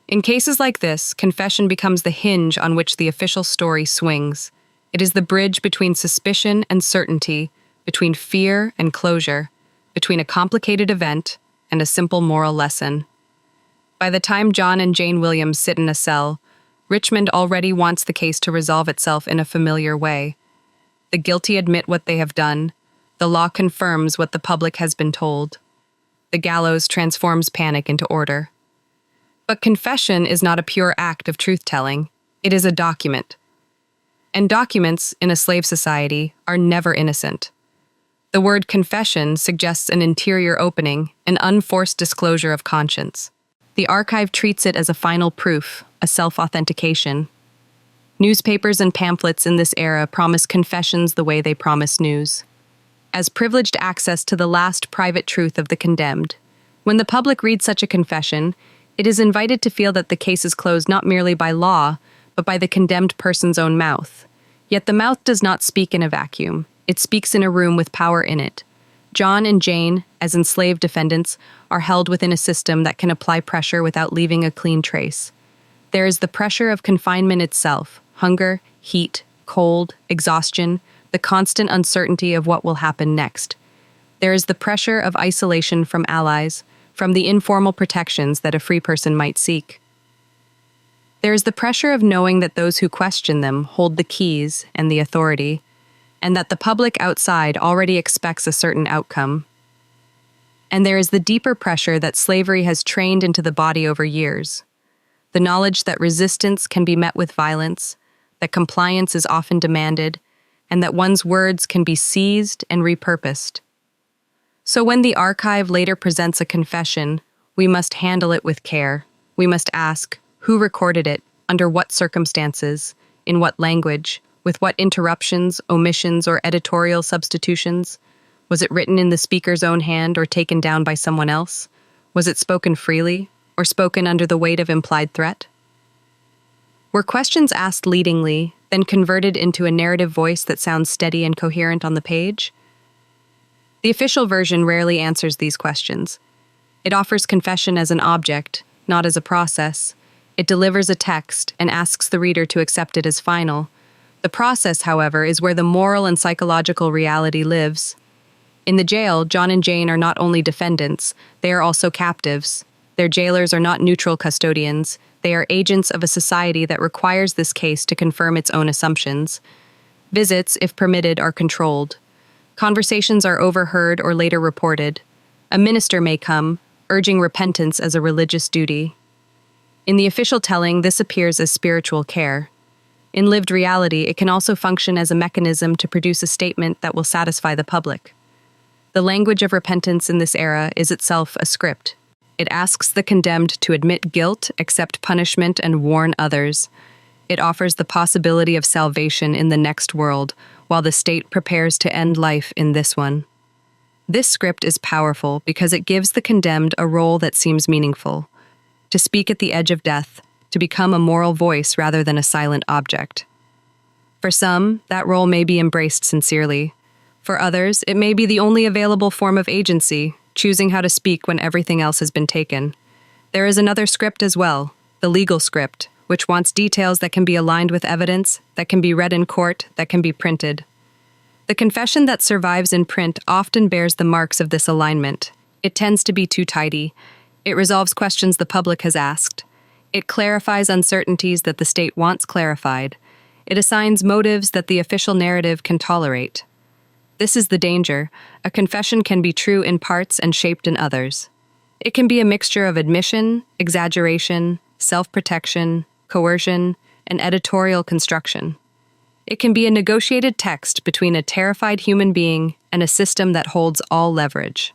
In cases like this, confession becomes the hinge on which the official story swings. It is the bridge between suspicion and certainty, between fear and closure, between a complicated event and a simple moral lesson. By the time John and Jane Williams sit in a cell, Richmond already wants the case to resolve itself in a familiar way. The guilty admit what they have done. The law confirms what the public has been told. The gallows transforms panic into order. But confession is not a pure act of truth-telling. It is a document. And documents, in a slave society, are never innocent. The word confession suggests an interior opening, an unforced disclosure of conscience. The archive treats it as a final proof, a self-authentication. Newspapers and pamphlets in this era promise confessions the way they promise news, as privileged access to the last private truth of the condemned. When the public reads such a confession, it is invited to feel that the case is closed not merely by law, but by the condemned person's own mouth. Yet the mouth does not speak in a vacuum. It speaks in a room with power in it. John and Jane, as enslaved defendants, are held within a system that can apply pressure without leaving a clean trace. There is the pressure of confinement itself, hunger, heat, cold, exhaustion, the constant uncertainty of what will happen next. There is the pressure of isolation from allies, from the informal protections that a free person might seek. There is the pressure of knowing that those who question them hold the keys and the authority, and that the public outside already expects a certain outcome. And there is the deeper pressure that slavery has trained into the body over years. The knowledge that resistance can be met with violence, that compliance is often demanded, and that one's words can be seized and repurposed. So when the archive later presents a confession, we must handle it with care. We must ask, who recorded it, under what circumstances, in what language, with what interruptions, omissions, or editorial substitutions? Was it written in the speaker's own hand or taken down by someone else? Was it spoken freely, or spoken under the weight of implied threat? Were questions asked leadingly, then converted into a narrative voice that sounds steady and coherent on the page? The official version rarely answers these questions. It offers confession as an object, not as a process. It delivers a text and asks the reader to accept it as final. The process, however, is where the moral and psychological reality lives. In the jail, John and Jane are not only defendants, they are also captives. Their jailers are not neutral custodians. They are agents of a society that requires this case to confirm its own assumptions. Visits, if permitted, are controlled. Conversations are overheard or later reported. A minister may come, urging repentance as a religious duty. In the official telling, this appears as spiritual care. In lived reality, it can also function as a mechanism to produce a statement that will satisfy the public. The language of repentance in this era is itself a script. It asks the condemned to admit guilt, accept punishment, and warn others. It offers the possibility of salvation in the next world, while the state prepares to end life in this one. This script is powerful because it gives the condemned a role that seems meaningful. To speak at the edge of death, to become a moral voice rather than a silent object. For some, that role may be embraced sincerely. For others, it may be the only available form of agency, choosing how to speak when everything else has been taken. There is another script as well, the legal script, which wants details that can be aligned with evidence, that can be read in court, that can be printed. The confession that survives in print often bears the marks of this alignment. It tends to be too tidy. It resolves questions the public has asked. It clarifies uncertainties that the state wants clarified. It assigns motives that the official narrative can tolerate. This is the danger. A confession can be true in parts and shaped in others. It can be a mixture of admission, exaggeration, self-protection, coercion, and editorial construction. It can be a negotiated text between a terrified human being and a system that holds all leverage.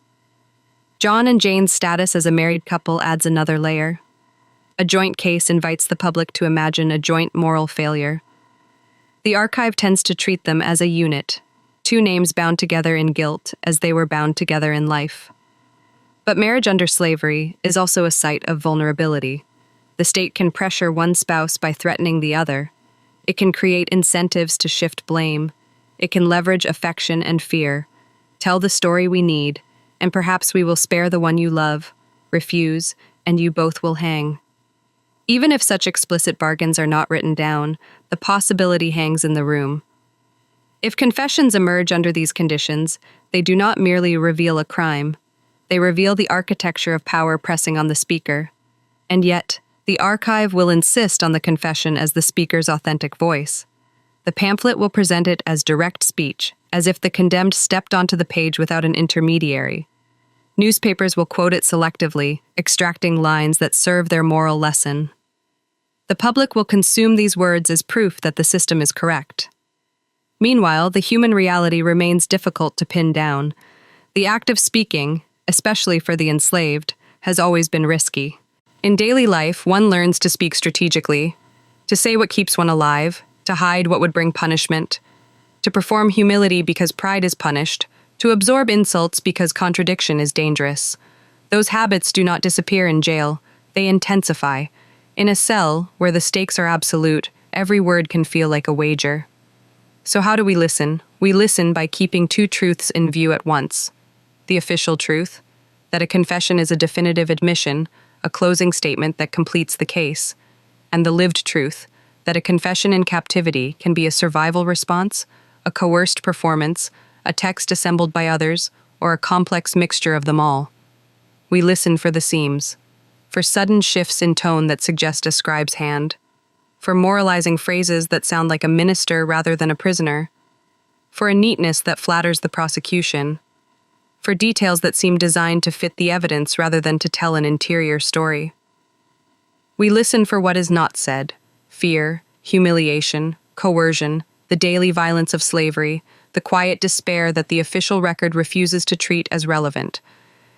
John and Jane's status as a married couple adds another layer. A joint case invites the public to imagine a joint moral failure. The archive tends to treat them as a unit, two names bound together in guilt as they were bound together in life. But marriage under slavery is also a site of vulnerability. The state can pressure one spouse by threatening the other. It can create incentives to shift blame. It can leverage affection and fear. Tell the story we need, and perhaps we will spare the one you love, refuse, and you both will hang. Even if such explicit bargains are not written down, the possibility hangs in the room. If confessions emerge under these conditions, they do not merely reveal a crime. They reveal the architecture of power pressing on the speaker. And yet, the archive will insist on the confession as the speaker's authentic voice. The pamphlet will present it as direct speech, as if the condemned stepped onto the page without an intermediary. Newspapers will quote it selectively, extracting lines that serve their moral lesson. The public will consume these words as proof that the system is correct. Meanwhile, the human reality remains difficult to pin down. The act of speaking, especially for the enslaved, has always been risky. In daily life, one learns to speak strategically, to say what keeps one alive, to hide what would bring punishment, to perform humility because pride is punished, to absorb insults because contradiction is dangerous. Those habits do not disappear in jail, they intensify. In a cell, where the stakes are absolute, every word can feel like a wager. So how do we listen? We listen by keeping two truths in view at once. The official truth, that a confession is a definitive admission, a closing statement that completes the case, and the lived truth, that a confession in captivity can be a survival response, a coerced performance, a text assembled by others, or a complex mixture of them all. We listen for the seams, for sudden shifts in tone that suggest a scribe's hand, for moralizing phrases that sound like a minister rather than a prisoner, for a neatness that flatters the prosecution, for details that seem designed to fit the evidence rather than to tell an interior story. We listen for what is not said: fear, humiliation, coercion, the daily violence of slavery, the quiet despair that the official record refuses to treat as relevant.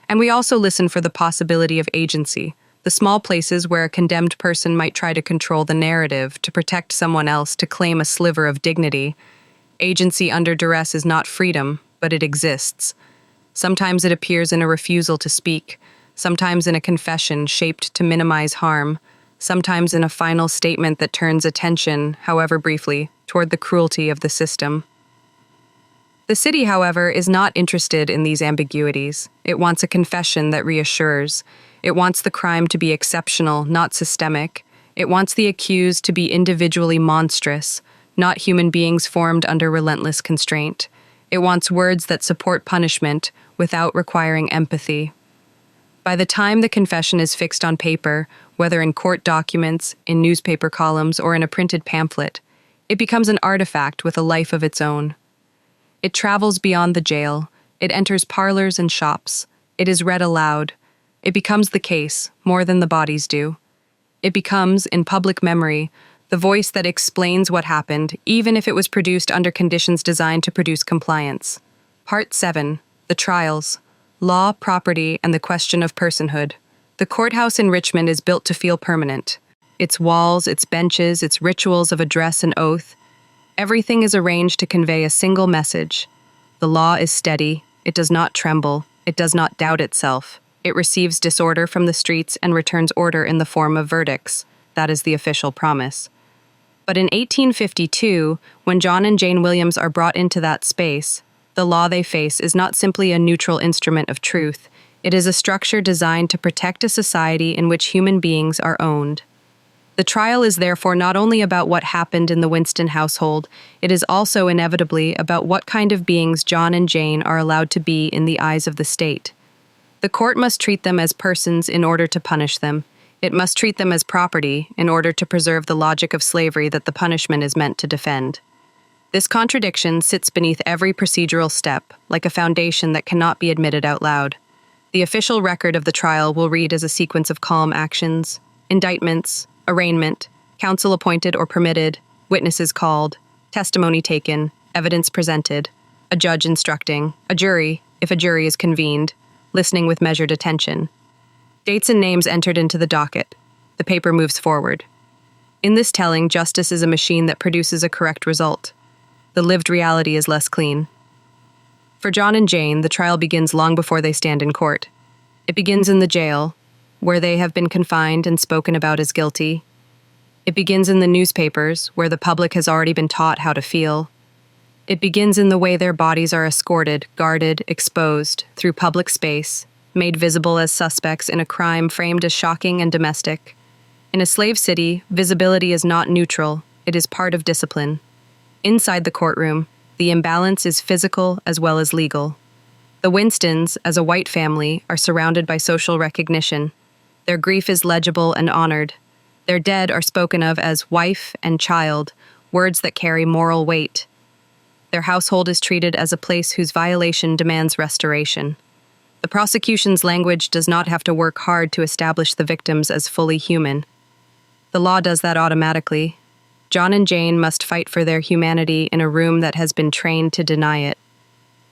And we also listen for the possibility of agency, the small places where a condemned person might try to control the narrative, to protect someone else, to claim a sliver of dignity. Agency under duress is not freedom, but it exists. Sometimes it appears in a refusal to speak, sometimes in a confession shaped to minimize harm, sometimes in a final statement that turns attention, however briefly, toward the cruelty of the system. The city, however, is not interested in these ambiguities. It wants a confession that reassures. It wants the crime to be exceptional, not systemic. It wants the accused to be individually monstrous, not human beings formed under relentless constraint. It wants words that support punishment without requiring empathy. By the time the confession is fixed on paper, whether in court documents, in newspaper columns, or in a printed pamphlet, it becomes an artifact with a life of its own. It travels beyond the jail. It enters parlors and shops. It is read aloud. It becomes the case, more than the bodies do. It becomes, in public memory, the voice that explains what happened, even if it was produced under conditions designed to produce compliance. Part 7. The Trials. Law, Property, and the Question of Personhood. The courthouse in Richmond is built to feel permanent. Its walls, its benches, its rituals of address and oath, everything is arranged to convey a single message. The law is steady. It does not tremble. It does not doubt itself. It receives disorder from the streets and returns order in the form of verdicts. That is the official promise. But in 1852, when John and Jane Williams are brought into that space, the law they face is not simply a neutral instrument of truth. It is a structure designed to protect a society in which human beings are owned. The trial is therefore not only about what happened in the Winston household, it is also inevitably about what kind of beings John and Jane are allowed to be in the eyes of the state. The court must treat them as persons in order to punish them. It must treat them as property in order to preserve the logic of slavery that the punishment is meant to defend. This contradiction sits beneath every procedural step, like a foundation that cannot be admitted out loud. The official record of the trial will read as a sequence of calm actions: indictments, arraignment, counsel appointed or permitted, witnesses called, testimony taken, evidence presented, a judge instructing, a jury, if a jury is convened, listening with measured attention. Dates and names entered into the docket. The paper moves forward. In this telling, justice is a machine that produces a correct result. The lived reality is less clean. For John and Jane, the trial begins long before they stand in court. It begins in the jail, where they have been confined and spoken about as guilty. It begins in the newspapers, where the public has already been taught how to feel. It begins in the way their bodies are escorted, guarded, exposed, through public space, made visible as suspects in a crime framed as shocking and domestic. In a slave city, visibility is not neutral, it is part of discipline. Inside the courtroom, the imbalance is physical as well as legal. The Winstons, as a white family, are surrounded by social recognition. Their grief is legible and honored. Their dead are spoken of as wife and child, words that carry moral weight. Their household is treated as a place whose violation demands restoration. The prosecution's language does not have to work hard to establish the victims as fully human. The law does that automatically. John and Jane must fight for their humanity in a room that has been trained to deny it.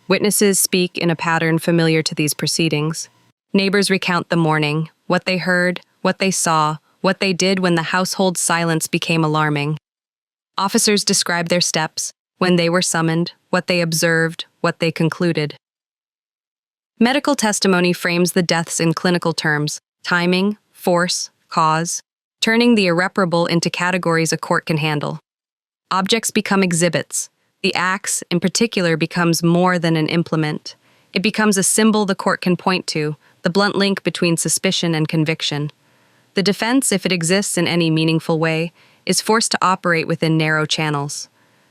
Witnesses speak in a pattern familiar to these proceedings. Neighbors recount the morning, what they heard, what they saw, what they did when the household silence became alarming. Officers describe their steps, when they were summoned, what they observed, what they concluded. Medical testimony frames the deaths in clinical terms: timing, force, cause, turning the irreparable into categories a court can handle. Objects become exhibits. The axe, in particular, becomes more than an implement. It becomes a symbol the court can point to, the blunt link between suspicion and conviction. The defense, if it exists in any meaningful way, is forced to operate within narrow channels.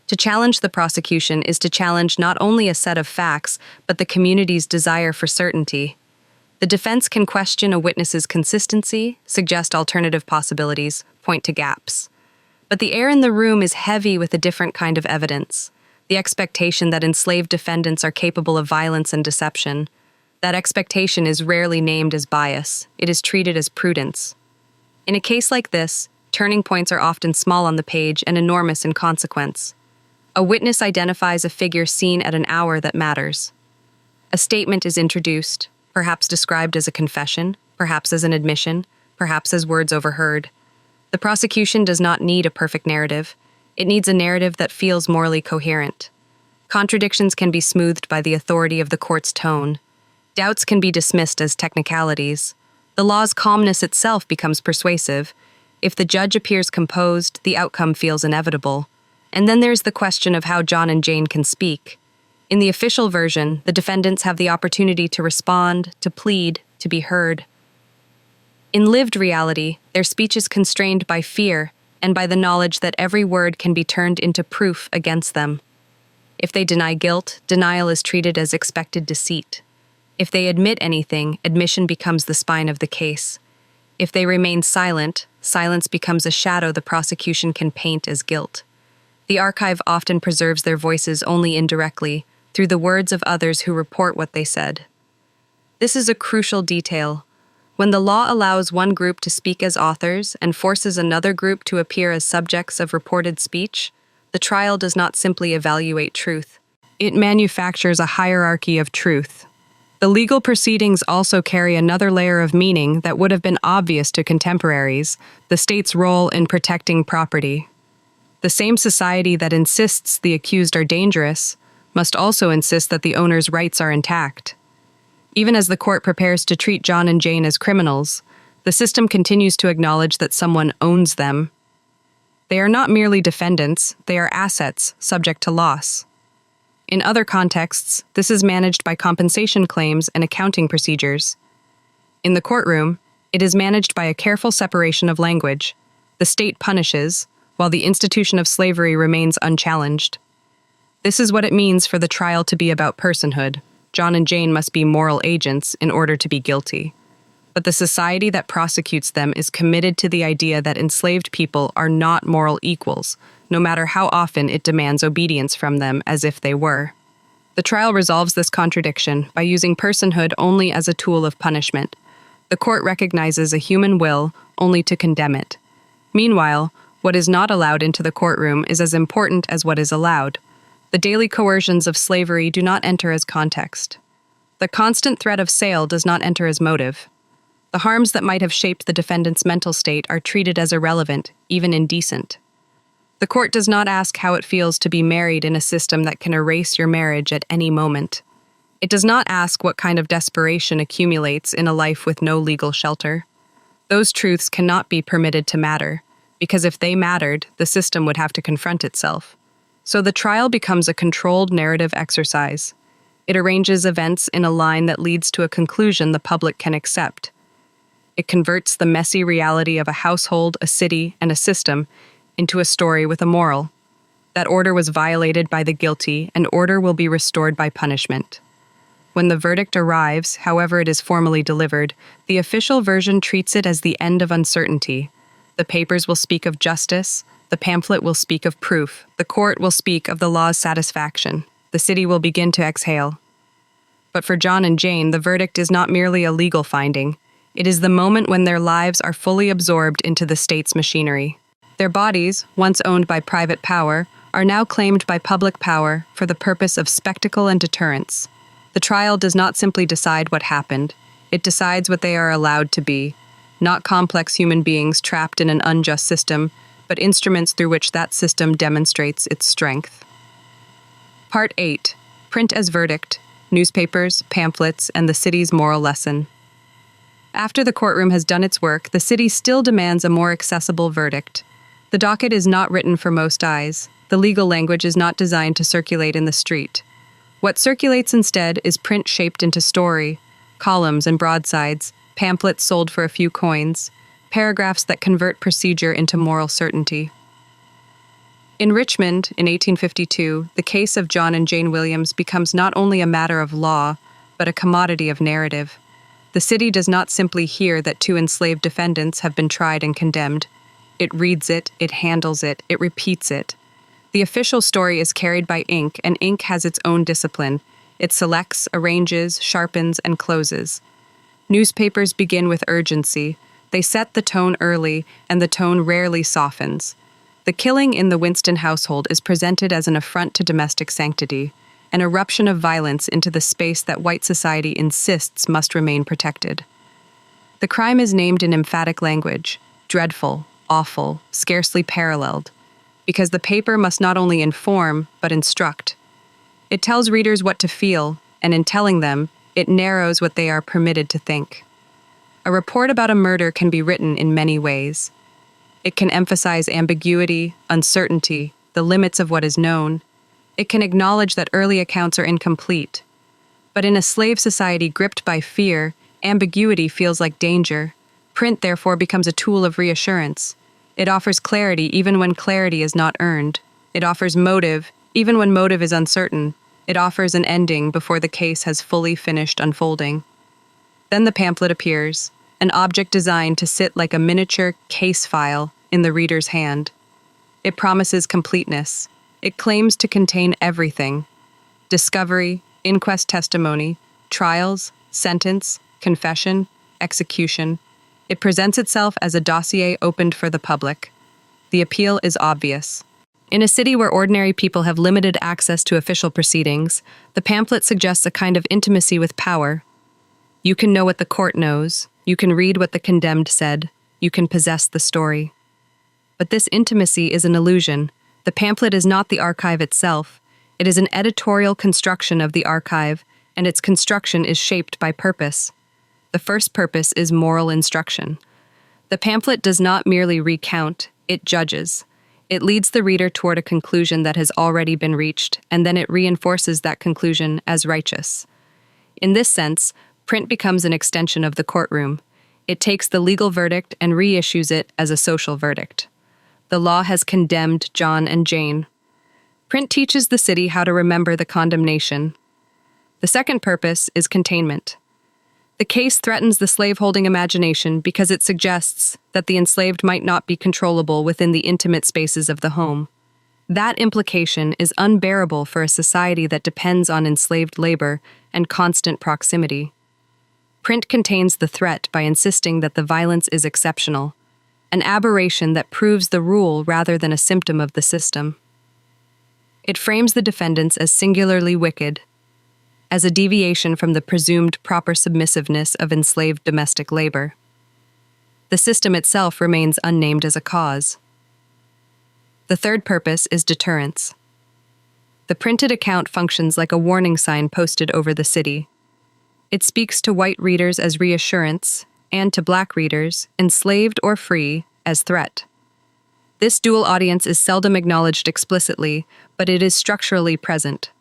To challenge the prosecution is to challenge not only a set of facts, but the community's desire for certainty. The defense can question a witness's consistency, suggest alternative possibilities, point to gaps. But the air in the room is heavy with a different kind of evidence: the expectation that enslaved defendants are capable of violence and deception. That expectation is rarely named as bias. It is treated as prudence. In a case like this, turning points are often small on the page and enormous in consequence. A witness identifies a figure seen at an hour that matters. A statement is introduced, perhaps described as a confession, perhaps as an admission, perhaps as words overheard. The prosecution does not need a perfect narrative. It needs a narrative that feels morally coherent. Contradictions can be smoothed by the authority of the court's tone. Doubts can be dismissed as technicalities. The law's calmness itself becomes persuasive. If the judge appears composed, the outcome feels inevitable. And then there's the question of how John and Jane can speak. In the official version, the defendants have the opportunity to respond, to plead, to be heard. In lived reality, their speech is constrained by fear and by the knowledge that every word can be turned into proof against them. If they deny guilt, denial is treated as expected deceit. If they admit anything, admission becomes the spine of the case. If they remain silent, silence becomes a shadow the prosecution can paint as guilt. The archive often preserves their voices only indirectly, through the words of others who report what they said. This is a crucial detail. When the law allows one group to speak as authors and forces another group to appear as subjects of reported speech, the trial does not simply evaluate truth. It manufactures a hierarchy of truth. The legal proceedings also carry another layer of meaning that would have been obvious to contemporaries: the state's role in protecting property. The same society that insists the accused are dangerous must also insist that the owner's rights are intact. Even as the court prepares to treat John and Jane as criminals, the system continues to acknowledge that someone owns them. They are not merely defendants, they are assets subject to loss. In other contexts, this is managed by compensation claims and accounting procedures. In the courtroom, it is managed by a careful separation of language. The state punishes, while the institution of slavery remains unchallenged. This is what it means for the trial to be about personhood. John and Jane must be moral agents in order to be guilty. But the society that prosecutes them is committed to the idea that enslaved people are not moral equals, no matter how often it demands obedience from them as if they were. The trial resolves this contradiction by using personhood only as a tool of punishment. The court recognizes a human will only to condemn it. Meanwhile, what is not allowed into the courtroom is as important as what is allowed. The daily coercions of slavery do not enter as context. The constant threat of sale does not enter as motive. The harms that might have shaped the defendant's mental state are treated as irrelevant, even indecent. The court does not ask how it feels to be married in a system that can erase your marriage at any moment. It does not ask what kind of desperation accumulates in a life with no legal shelter. Those truths cannot be permitted to matter, because if they mattered, the system would have to confront itself. So the trial becomes a controlled narrative exercise. It arranges events in a line that leads to a conclusion the public can accept. It converts the messy reality of a household, a city, and a system into a story with a moral. That order was violated by the guilty, and order will be restored by punishment. When the verdict arrives, however it is formally delivered, the official version treats it as the end of uncertainty. The papers will speak of justice, The pamphlet will speak of proof. The court will speak of the law's satisfaction. The city will begin to exhale. But for John and Jane, the verdict is not merely a legal finding. It is the moment when their lives are fully absorbed into the state's machinery. Their bodies, once owned by private power, are now claimed by public power for the purpose of spectacle and deterrence. The trial does not simply decide what happened. It decides what they are allowed to be, not complex human beings trapped in an unjust system, but instruments through which that system demonstrates its strength. Part 8. Print as verdict, newspapers, pamphlets, and the city's moral lesson. After the courtroom has done its work, the city still demands a more accessible verdict. The docket is not written for most eyes. The legal language is not designed to circulate in the street. What circulates instead is print shaped into story, columns and broadsides, pamphlets sold for a few coins, paragraphs that convert procedure into moral certainty. In Richmond, in 1852, the case of John and Jane Williams becomes not only a matter of law, but a commodity of narrative. The city does not simply hear that two enslaved defendants have been tried and condemned. It reads it, it handles it, it repeats it. The official story is carried by ink, and ink has its own discipline. It selects, arranges, sharpens, and closes. Newspapers begin with urgency. They set the tone early, and the tone rarely softens. The killing in the Winston household is presented as an affront to domestic sanctity, an eruption of violence into the space that white society insists must remain protected. The crime is named in emphatic language, dreadful, awful, scarcely paralleled, because the paper must not only inform, but instruct. It tells readers what to feel, and in telling them, it narrows what they are permitted to think. A report about a murder can be written in many ways. It can emphasize ambiguity, uncertainty, the limits of what is known. It can acknowledge that early accounts are incomplete. But in a slave society gripped by fear, ambiguity feels like danger. Print, therefore, becomes a tool of reassurance. It offers clarity even when clarity is not earned. It offers motive even when motive is uncertain. It offers an ending before the case has fully finished unfolding. Then the pamphlet appears, an object designed to sit like a miniature case file in the reader's hand. It promises completeness. It claims to contain everything: discovery, inquest testimony, trials, sentence, confession, execution. It presents itself as a dossier opened for the public. The appeal is obvious. In a city where ordinary people have limited access to official proceedings, the pamphlet suggests a kind of intimacy with power. You can know what the court knows. You can read what the condemned said. You can possess the story. But this intimacy is an illusion. The pamphlet is not the archive itself. It is an editorial construction of the archive, and its construction is shaped by purpose. The first purpose is moral instruction. The pamphlet does not merely recount, it judges. It leads the reader toward a conclusion that has already been reached, and then it reinforces that conclusion as righteous. In this sense, print becomes an extension of the courtroom. It takes the legal verdict and reissues it as a social verdict. The law has condemned John and Jane. Print teaches the city how to remember the condemnation. The second purpose is containment. The case threatens the slaveholding imagination because it suggests that the enslaved might not be controllable within the intimate spaces of the home. That implication is unbearable for a society that depends on enslaved labor and constant proximity. Print contains the threat by insisting that the violence is exceptional, an aberration that proves the rule rather than a symptom of the system. It frames the defendants as singularly wicked, as a deviation from the presumed proper submissiveness of enslaved domestic labor. The system itself remains unnamed as a cause. The third purpose is deterrence. The printed account functions like a warning sign posted over the city. It speaks to white readers as reassurance, and to black readers, enslaved or free, as threat. This dual audience is seldom acknowledged explicitly, but it is structurally present.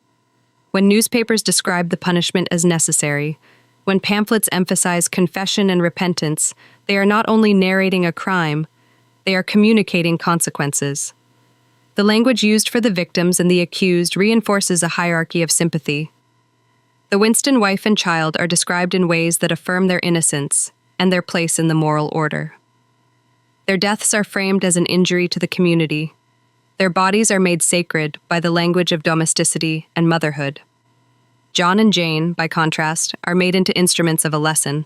When newspapers describe the punishment as necessary, when pamphlets emphasize confession and repentance, they are not only narrating a crime, they are communicating consequences. The language used for the victims and the accused reinforces a hierarchy of sympathy. The Winston wife and child are described in ways that affirm their innocence and their place in the moral order. Their deaths are framed as an injury to the community. Their bodies are made sacred by the language of domesticity and motherhood. John and Jane, by contrast, are made into instruments of a lesson.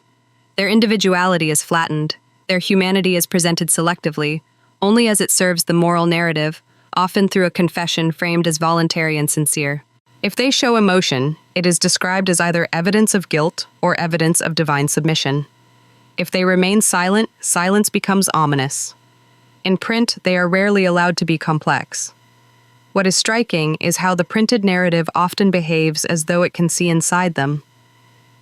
Their individuality is flattened. Their humanity is presented selectively, only as it serves the moral narrative, often through a confession framed as voluntary and sincere. If they show emotion, it is described as either evidence of guilt or evidence of divine submission. If they remain silent, silence becomes ominous. In print, they are rarely allowed to be complex. What is striking is how the printed narrative often behaves as though it can see inside them.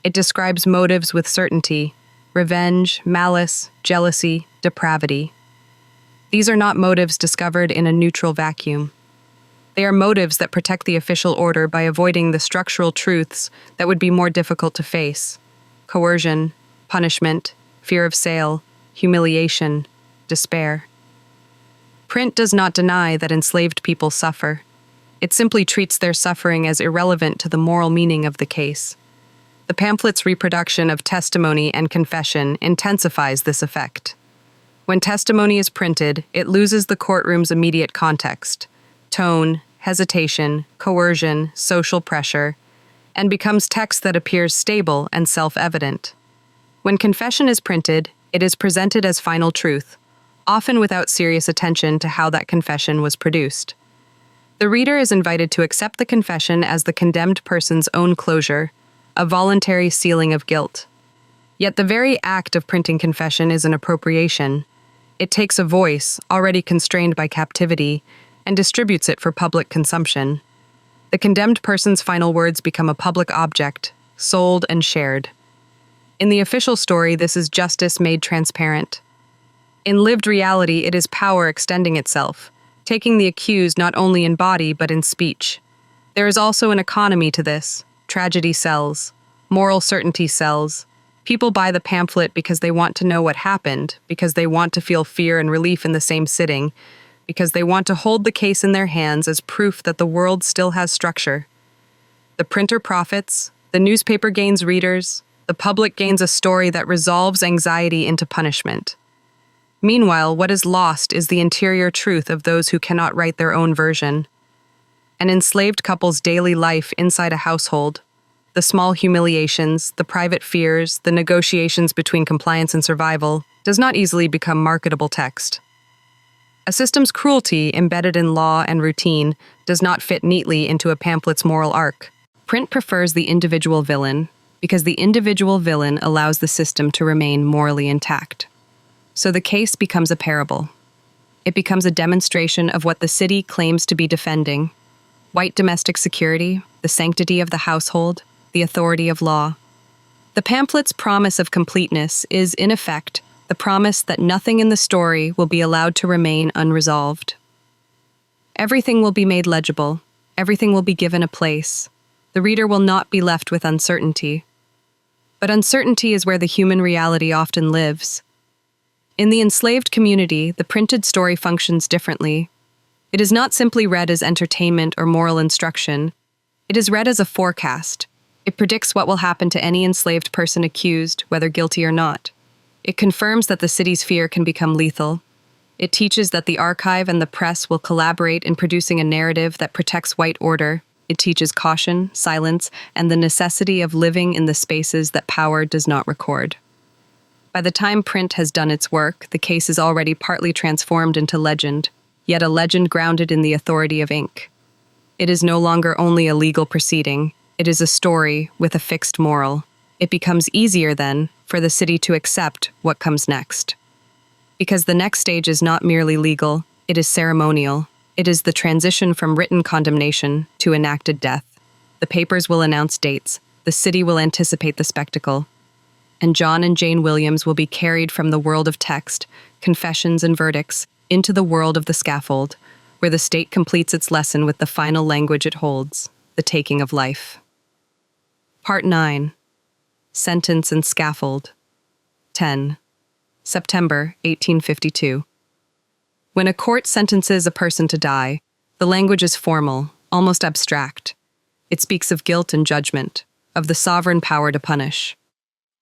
It describes motives with certainty: revenge, malice, jealousy, depravity. These are not motives discovered in a neutral vacuum. They are motives that protect the official order by avoiding the structural truths that would be more difficult to face: coercion, punishment, fear of sale, humiliation, despair. Print does not deny that enslaved people suffer. It simply treats their suffering as irrelevant to the moral meaning of the case. The pamphlet's reproduction of testimony and confession intensifies this effect. When testimony is printed, it loses the courtroom's immediate context: tone, hesitation, coercion, social pressure, and becomes text that appears stable and self-evident. When confession is printed, it is presented as final truth, often without serious attention to how that confession was produced. The reader is invited to accept the confession as the condemned person's own closure, a voluntary sealing of guilt. Yet the very act of printing confession is an appropriation. It takes a voice, already constrained by captivity, and distributes it for public consumption. The condemned person's final words become a public object, sold and shared. In the official story, this is justice made transparent. In lived reality, it is power extending itself, taking the accused not only in body but in speech. There is also an economy to this. Tragedy sells. Moral certainty sells. People buy the pamphlet because they want to know what happened, because they want to feel fear and relief in the same sitting, because they want to hold the case in their hands as proof that the world still has structure. The printer profits, the newspaper gains readers, the public gains a story that resolves anxiety into punishment. Meanwhile, what is lost is the interior truth of those who cannot write their own version. An enslaved couple's daily life inside a household, the small humiliations, the private fears, the negotiations between compliance and survival, does not easily become marketable text. A system's cruelty, embedded in law and routine, does not fit neatly into a pamphlet's moral arc. Print prefers the individual villain, because the individual villain allows the system to remain morally intact. So the case becomes a parable. It becomes a demonstration of what the city claims to be defending: white domestic security, the sanctity of the household, the authority of law. The pamphlet's promise of completeness is, in effect, the promise that nothing in the story will be allowed to remain unresolved. Everything will be made legible. Everything will be given a place. The reader will not be left with uncertainty. But uncertainty is where the human reality often lives. In the enslaved community, the printed story functions differently. It is not simply read as entertainment or moral instruction. It is read as a forecast. It predicts what will happen to any enslaved person accused, whether guilty or not. It confirms that the city's fear can become lethal. It teaches that the archive and the press will collaborate in producing a narrative that protects white order. It teaches caution, silence, and the necessity of living in the spaces that power does not record. By the time print has done its work, the case is already partly transformed into legend, yet a legend grounded in the authority of ink. It is no longer only a legal proceeding. It is a story with a fixed moral. It becomes easier, then, for the city to accept what comes next. Because the next stage is not merely legal, it is ceremonial. It is the transition from written condemnation to enacted death. The papers will announce dates. The city will anticipate the spectacle. And John and Jane Williams will be carried from the world of text, confessions, and verdicts into the world of the scaffold, where the state completes its lesson with the final language it holds, the taking of life. Part 9. Sentence and Scaffold. 10. September 1852. When a court sentences a person to die, the language is formal, almost abstract. It speaks of guilt and judgment, of the sovereign power to punish.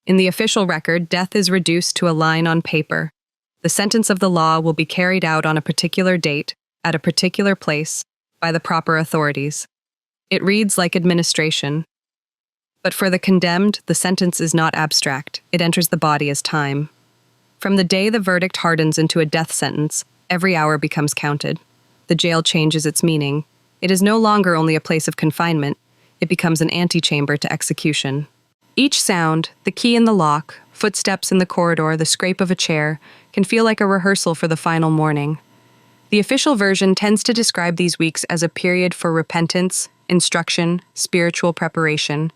In the official record, death is reduced to a line on paper. The sentence of the law will be carried out on a particular date, at a particular place, by the proper authorities. It reads like administration. But for the condemned, the sentence is not abstract. It enters the body as time. From the day the verdict hardens into a death sentence, every hour becomes counted. The jail changes its meaning. It is no longer only a place of confinement. It becomes an antechamber to execution. Each sound, the key in the lock, footsteps in the corridor, the scrape of a chair, can feel like a rehearsal for the final morning. The official version tends to describe these weeks as a period for repentance, instruction, spiritual preparation.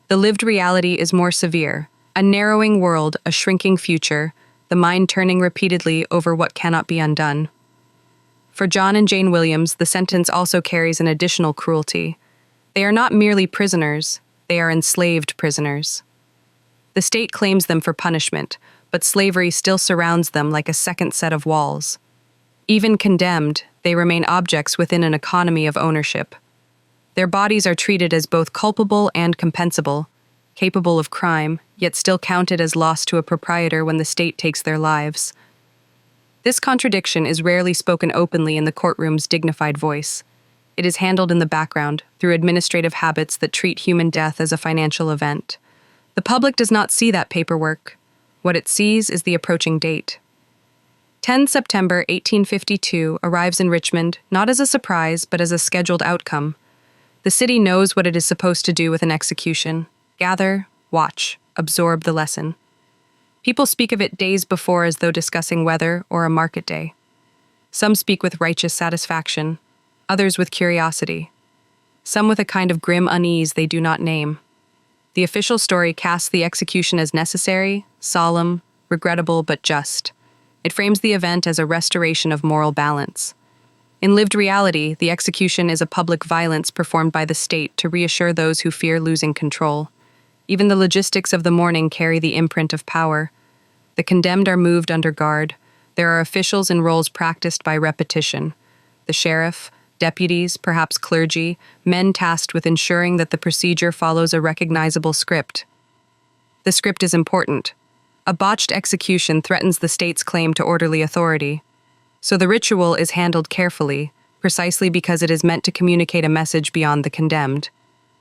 The lived reality is more severe. A narrowing world, a shrinking future, the mind turning repeatedly over what cannot be undone. For John and Jane Williams, the sentence also carries an additional cruelty. They are not merely prisoners, they are enslaved prisoners. The state claims them for punishment, but slavery still surrounds them like a second set of walls. Even condemned, they remain objects within an economy of ownership. Their bodies are treated as both culpable and compensable, capable of crime, yet still counted as loss to a proprietor when the state takes their lives. This contradiction is rarely spoken openly in the courtroom's dignified voice. It is handled in the background, through administrative habits that treat human death as a financial event. The public does not see that paperwork. What it sees is the approaching date. 10 September 1852 arrives in Richmond not as a surprise but as a scheduled outcome. The city knows what it is supposed to do with an execution: gather, watch, absorb the lesson. People speak of it days before as though discussing weather or a market day. Some speak with righteous satisfaction, others with curiosity, some with a kind of grim unease they do not name. The official story casts the execution as necessary, solemn, regrettable, but just. It frames the event as a restoration of moral balance. In lived reality, the execution is a public violence performed by the state to reassure those who fear losing control. Even the logistics of the morning carry the imprint of power. The condemned are moved under guard. There are officials in roles practiced by repetition. The sheriff, deputies, perhaps clergy, men tasked with ensuring that the procedure follows a recognizable script. The script is important. A botched execution threatens the state's claim to orderly authority. So the ritual is handled carefully, precisely because it is meant to communicate a message beyond the condemned.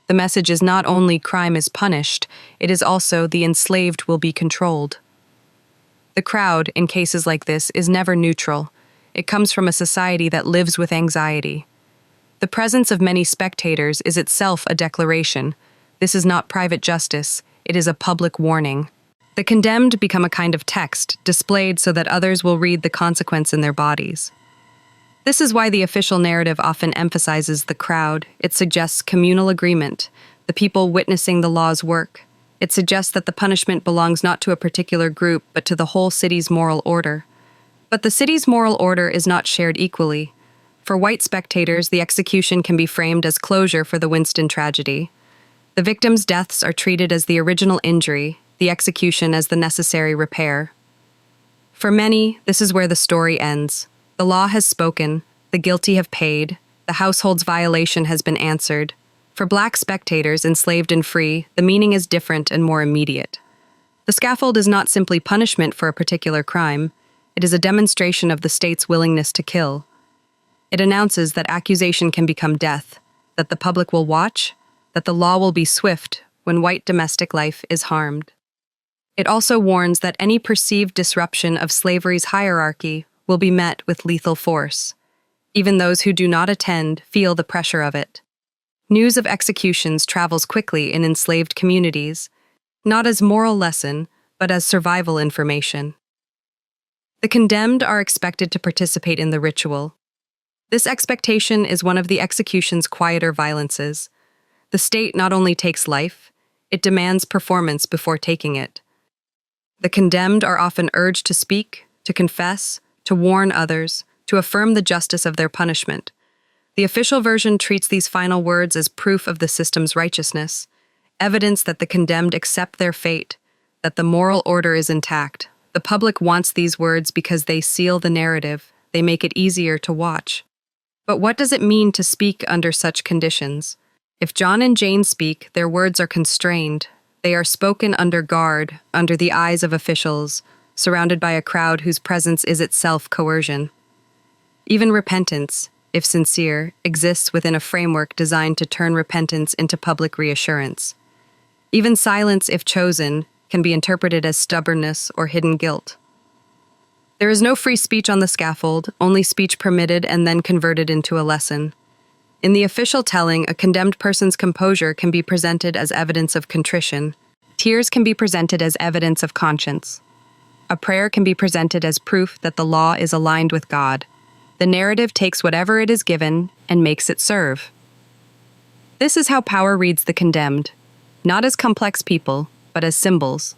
The message is not only crime is punished, it is also the enslaved will be controlled. The crowd, in cases like this, is never neutral. It comes from a society that lives with anxiety. The presence of many spectators is itself a declaration. This is not private justice, it is a public warning. The condemned become a kind of text, displayed so that others will read the consequence in their bodies. This is why the official narrative often emphasizes the crowd. It suggests communal agreement, the people witnessing the law's work. It suggests that the punishment belongs not to a particular group, but to the whole city's moral order. But the city's moral order is not shared equally. For white spectators, the execution can be framed as closure for the Winston tragedy. The victims' deaths are treated as the original injury, the execution as the necessary repair. For many, this is where the story ends. The law has spoken, the guilty have paid, the household's violation has been answered. For black spectators, enslaved and free, the meaning is different and more immediate. The scaffold is not simply punishment for a particular crime, it is a demonstration of the state's willingness to kill. It announces that accusation can become death, that the public will watch, that the law will be swift when white domestic life is harmed. It also warns that any perceived disruption of slavery's hierarchy will be met with lethal force. Even those who do not attend feel the pressure of it. News of executions travels quickly in enslaved communities, not as moral lesson, but as survival information. The condemned are expected to participate in the ritual. This expectation is one of the execution's quieter violences. The state not only takes life, it demands performance before taking it. The condemned are often urged to speak, to confess, to warn others, to affirm the justice of their punishment. The official version treats these final words as proof of the system's righteousness, evidence that the condemned accept their fate, that the moral order is intact. The public wants these words because they seal the narrative, they make it easier to watch. But what does it mean to speak under such conditions? If John and Jane speak, their words are constrained. They are spoken under guard, under the eyes of officials, surrounded by a crowd whose presence is itself coercion. Even repentance, if sincere, exists within a framework designed to turn repentance into public reassurance. Even silence, if chosen, can be interpreted as stubbornness or hidden guilt. There is no free speech on the scaffold, only speech permitted and then converted into a lesson. In the official telling, a condemned person's composure can be presented as evidence of contrition. Tears can be presented as evidence of conscience. A prayer can be presented as proof that the law is aligned with God. The narrative takes whatever it is given and makes it serve. This is how power reads the condemned, not as complex people, but as symbols.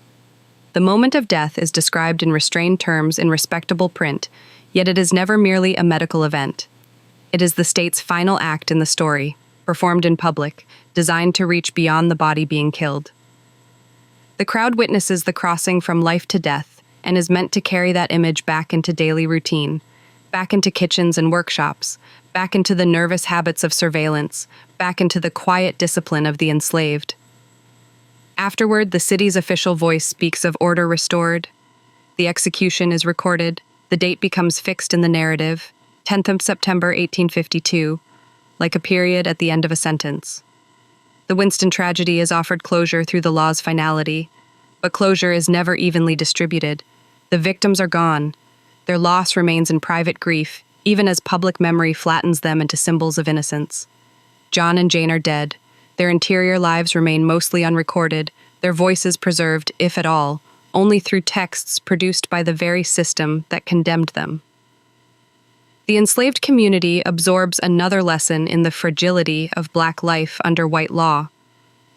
The moment of death is described in restrained terms in respectable print, yet it is never merely a medical event. It is the state's final act in the story, performed in public, designed to reach beyond the body being killed. The crowd witnesses the crossing from life to death and is meant to carry that image back into daily routine, back into kitchens and workshops, back into the nervous habits of surveillance, back into the quiet discipline of the enslaved. Afterward, the city's official voice speaks of order restored. The execution is recorded. The date becomes fixed in the narrative, 10th of September 1852, like a period at the end of a sentence. The Winston tragedy is offered closure through the law's finality, but closure is never evenly distributed. The victims are gone. Their loss remains in private grief, even as public memory flattens them into symbols of innocence. John and Jane are dead. Their interior lives remain mostly unrecorded, their voices preserved, if at all, only through texts produced by the very system that condemned them. The enslaved community absorbs another lesson in the fragility of Black life under white law.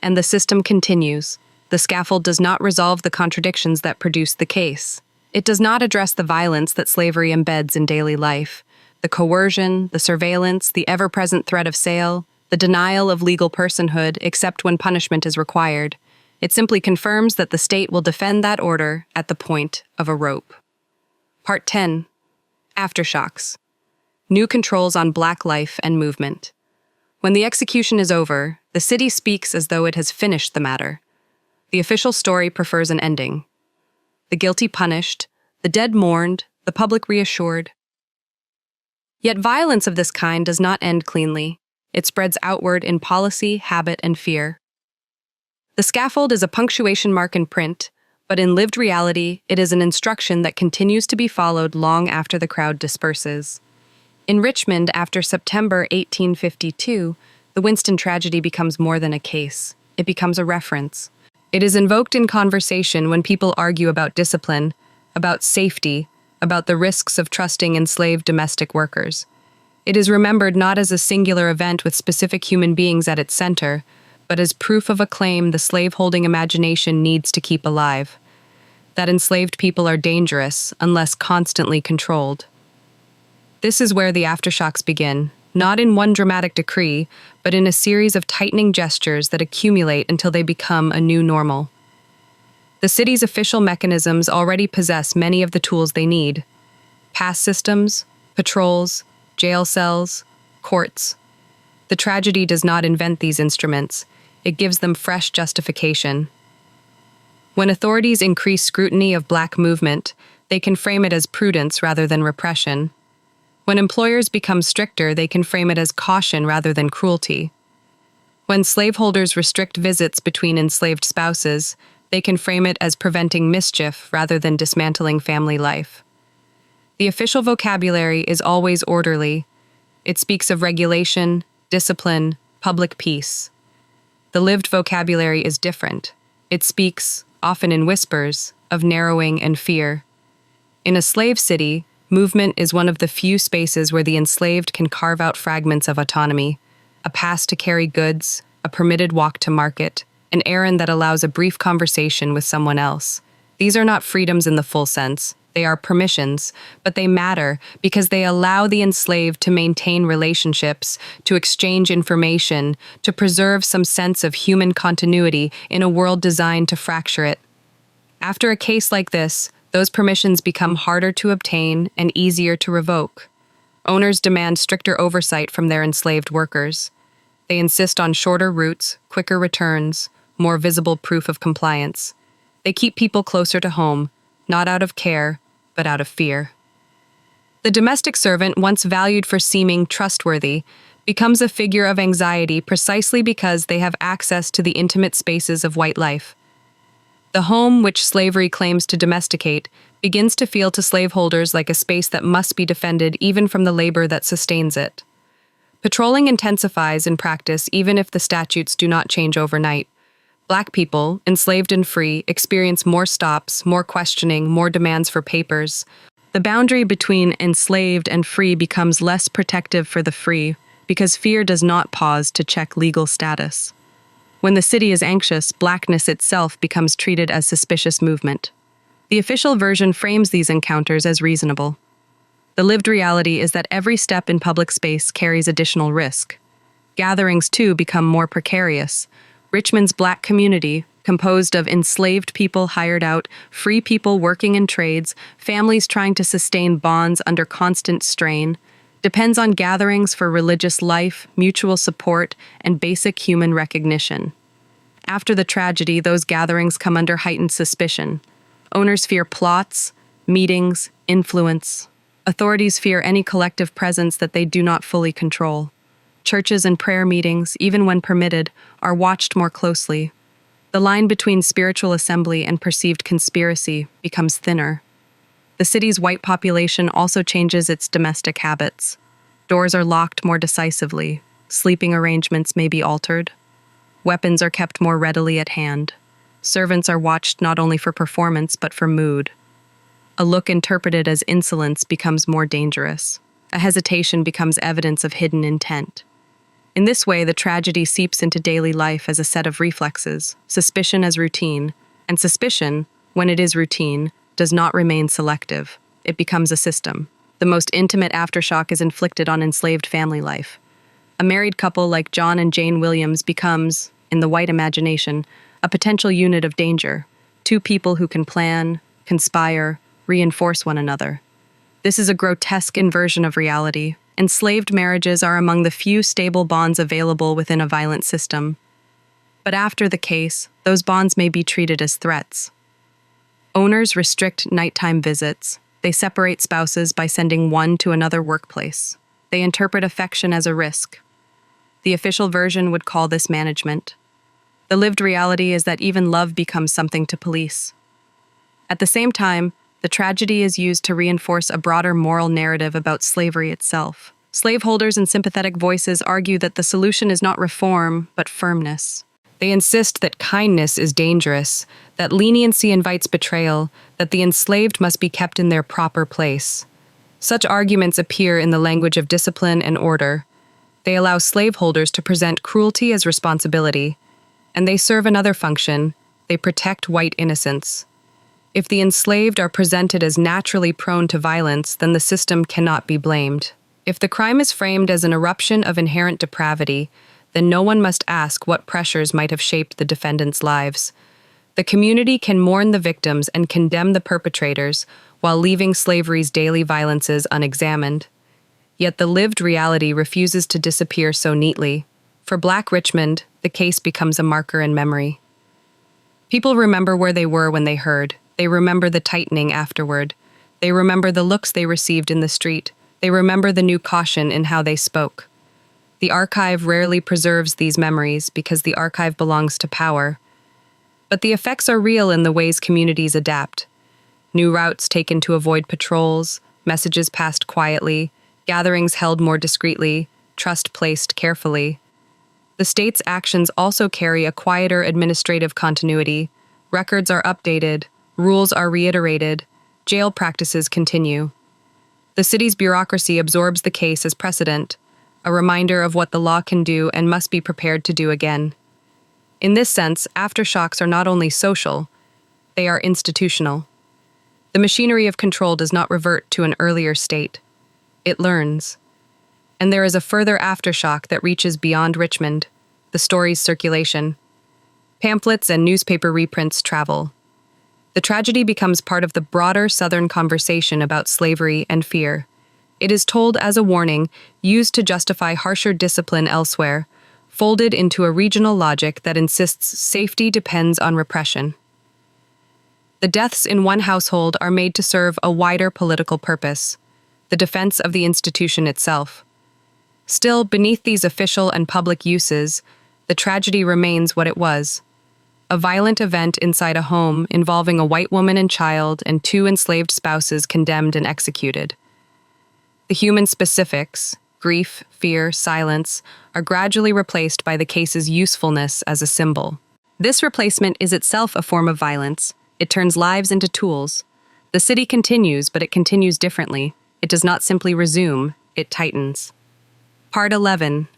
And the system continues. The scaffold does not resolve the contradictions that produce the case. It does not address the violence that slavery embeds in daily life, the coercion, the surveillance, the ever-present threat of sale, the denial of legal personhood except when punishment is required. It simply confirms that the state will defend that order at the point of a rope. Part 10. Aftershocks. New controls on Black life and movement. When the execution is over, the city speaks as though it has finished the matter. The official story prefers an ending. The guilty punished, the dead mourned, the public reassured. Yet violence of this kind does not end cleanly. It spreads outward in policy, habit, and fear. The scaffold is a punctuation mark in print, but in lived reality, it is an instruction that continues to be followed long after the crowd disperses. In Richmond, after September 1852, the Winston tragedy becomes more than a case. It becomes a reference. It is invoked in conversation when people argue about discipline, about safety, about the risks of trusting enslaved domestic workers. It is remembered not as a singular event with specific human beings at its center, but as proof of a claim the slave-holding imagination needs to keep alive. That enslaved people are dangerous unless constantly controlled. This is where the aftershocks begin, not in one dramatic decree, but in a series of tightening gestures that accumulate until they become a new normal. The city's official mechanisms already possess many of the tools they need: pass systems, patrols, jail cells, courts. The tragedy does not invent these instruments. It gives them fresh justification. When authorities increase scrutiny of Black movement, they can frame it as prudence rather than repression. When employers become stricter, they can frame it as caution rather than cruelty. When slaveholders restrict visits between enslaved spouses, they can frame it as preventing mischief rather than dismantling family life. The official vocabulary is always orderly. It speaks of regulation, discipline, public peace. The lived vocabulary is different. It speaks, often in whispers, of narrowing and fear. In a slave city, movement is one of the few spaces where the enslaved can carve out fragments of autonomy: a pass to carry goods, a permitted walk to market, an errand that allows a brief conversation with someone else. These are not freedoms in the full sense. They are permissions, but they matter because they allow the enslaved to maintain relationships, to exchange information, to preserve some sense of human continuity in a world designed to fracture it. After a case like this, those permissions become harder to obtain and easier to revoke. Owners demand stricter oversight from their enslaved workers. They insist on shorter routes, quicker returns, more visible proof of compliance. They keep people closer to home, not out of care, but out of fear. The domestic servant, once valued for seeming trustworthy, becomes a figure of anxiety precisely because they have access to the intimate spaces of white life. The home, which slavery claims to domesticate, begins to feel to slaveholders like a space that must be defended even from the labor that sustains it. Patrolling intensifies in practice even if the statutes do not change overnight. Black people, enslaved and free, experience more stops, more questioning, more demands for papers. The boundary between enslaved and free becomes less protective for the free because fear does not pause to check legal status. When the city is anxious, blackness itself becomes treated as suspicious movement. The official version frames these encounters as reasonable. The lived reality is that every step in public space carries additional risk. Gatherings, too, become more precarious. Richmond's black community, composed of enslaved people hired out, free people working in trades, families trying to sustain bonds under constant strain, depends on gatherings for religious life, mutual support, and basic human recognition. After the tragedy, those gatherings come under heightened suspicion. Owners fear plots, meetings, influence. Authorities fear any collective presence that they do not fully control. Churches and prayer meetings, even when permitted, are watched more closely. The line between spiritual assembly and perceived conspiracy becomes thinner. The city's white population also changes its domestic habits. Doors are locked more decisively. Sleeping arrangements may be altered. Weapons are kept more readily at hand. Servants are watched not only for performance but for mood. A look interpreted as insolence becomes more dangerous. A hesitation becomes evidence of hidden intent. In this way, the tragedy seeps into daily life as a set of reflexes, suspicion as routine, and suspicion, when it is routine, does not remain selective. It becomes a system. The most intimate aftershock is inflicted on enslaved family life. A married couple like John and Jane Williams becomes, in the white imagination, a potential unit of danger. Two people who can plan, conspire, reinforce one another. This is a grotesque inversion of reality. Enslaved marriages are among the few stable bonds available within a violent system. But after the case, those bonds may be treated as threats. Owners restrict nighttime visits. They separate spouses by sending one to another workplace. They interpret affection as a risk. The official version would call this management. The lived reality is that even love becomes something to police. At the same time, the tragedy is used to reinforce a broader moral narrative about slavery itself. Slaveholders and sympathetic voices argue that the solution is not reform, but firmness. They insist that kindness is dangerous, that leniency invites betrayal, that the enslaved must be kept in their proper place. Such arguments appear in the language of discipline and order. They allow slaveholders to present cruelty as responsibility, and they serve another function: they protect white innocence. If the enslaved are presented as naturally prone to violence, then the system cannot be blamed. If the crime is framed as an eruption of inherent depravity, then no one must ask what pressures might have shaped the defendants' lives. The community can mourn the victims and condemn the perpetrators while leaving slavery's daily violences unexamined. Yet the lived reality refuses to disappear so neatly. For Black Richmond, the case becomes a marker in memory. People remember where they were when they heard. They remember the tightening afterward. They remember the looks they received in the street. They remember the new caution in how they spoke. The archive rarely preserves these memories because the archive belongs to power. But the effects are real in the ways communities adapt. New routes taken to avoid patrols, messages passed quietly, gatherings held more discreetly, trust placed carefully. The state's actions also carry a quieter administrative continuity. Records are updated, rules are reiterated, jail practices continue. The city's bureaucracy absorbs the case as precedent, a reminder of what the law can do and must be prepared to do again. In this sense, aftershocks are not only social, they are institutional. The machinery of control does not revert to an earlier state. It learns. And there is a further aftershock that reaches beyond Richmond, the story's circulation. Pamphlets and newspaper reprints travel. The tragedy becomes part of the broader Southern conversation about slavery and fear. It is told as a warning, used to justify harsher discipline elsewhere, folded into a regional logic that insists safety depends on repression. The deaths in one household are made to serve a wider political purpose, the defense of the institution itself. Still, beneath these official and public uses, the tragedy remains what it was: a violent event inside a home involving a white woman and child and two enslaved spouses condemned and executed. The human specifics, grief, fear, silence, are gradually replaced by the case's usefulness as a symbol. This replacement is itself a form of violence. It turns lives into tools. The city continues, but it continues differently. It does not simply resume, it tightens. Part 11.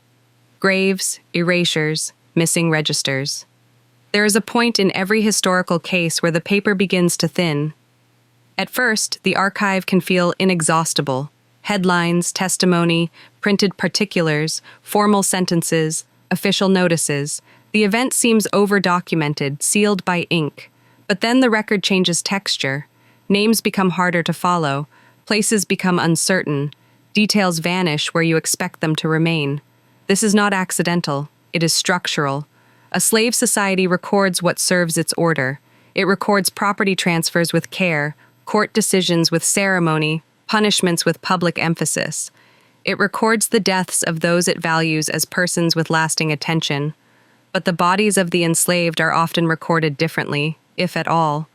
Graves, erasures, missing registers. There is a point in every historical case where the paper begins to thin. At first, the archive can feel inexhaustible. Headlines, testimony, printed particulars, formal sentences, official notices. The event seems over-documented, sealed by ink. But then the record changes texture. Names become harder to follow. Places become uncertain. Details vanish where you expect them to remain. This is not accidental. It is structural. A slave society records what serves its order. It records property transfers with care, court decisions with ceremony, punishments with public emphasis. It records the deaths of those it values as persons with lasting attention. But the bodies of the enslaved are often recorded differently, if at all.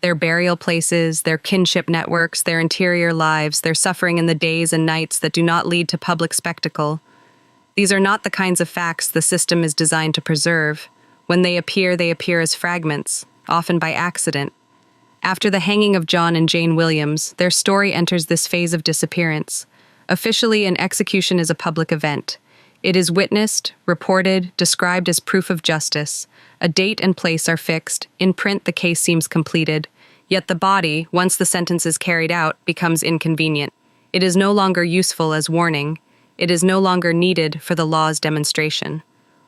Their burial places, their kinship networks, their interior lives, their suffering in the days and nights that do not lead to public spectacle. These are not the kinds of facts the system is designed to preserve. When they appear as fragments, often by accident. After the hanging of John and Jane Williams, their story enters this phase of disappearance. Officially, an execution is a public event. It is witnessed, reported, described as proof of justice. A date and place are fixed. In print, the case seems completed. Yet the body, once the sentence is carried out, becomes inconvenient. It is no longer useful as warning. It is no longer needed for the law's demonstration.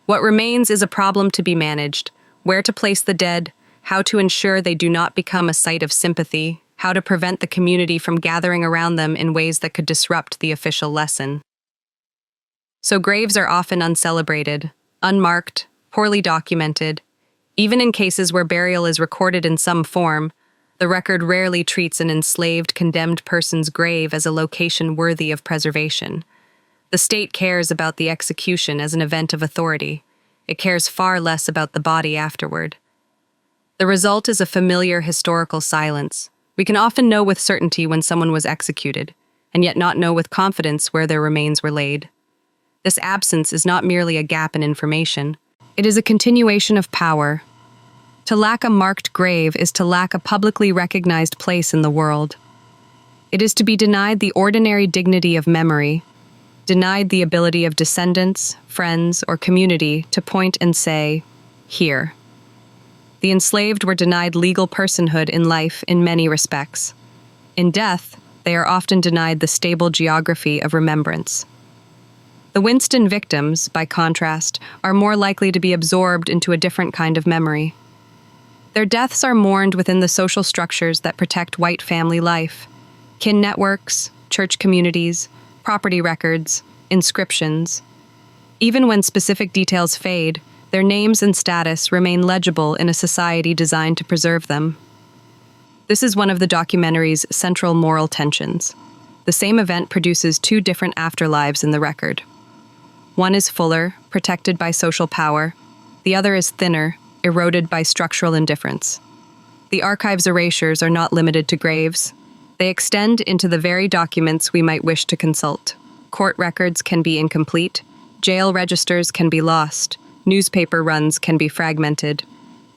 What remains is a problem to be managed: where to place the dead, how to ensure they do not become a site of sympathy, how to prevent the community from gathering around them in ways that could disrupt the official lesson. So graves are often uncelebrated, unmarked, poorly documented. Even in cases where burial is recorded in some form, the record rarely treats an enslaved, condemned person's grave as a location worthy of preservation. The state cares about the execution as an event of authority. It cares far less about the body afterward. The result is a familiar historical silence. We can often know with certainty when someone was executed, and yet not know with confidence where their remains were laid. This absence is not merely a gap in information. It is a continuation of power. To lack a marked grave is to lack a publicly recognized place in the world. It is to be denied the ordinary dignity of memory, denied the ability of descendants, friends, or community to point and say, "Here." The enslaved were denied legal personhood in life in many respects. In death, they are often denied the stable geography of remembrance. The Winston victims, by contrast, are more likely to be absorbed into a different kind of memory. Their deaths are mourned within the social structures that protect white family life: kin networks, church communities, property records, inscriptions. Even when specific details fade, their names and status remain legible in a society designed to preserve them. This is one of the documentary's central moral tensions. The same event produces two different afterlives in the record. One is fuller, protected by social power. The other is thinner, eroded by structural indifference. The archive's erasures are not limited to graves. They extend into the very documents we might wish to consult. Court records can be incomplete. Jail registers can be lost. Newspaper runs can be fragmented.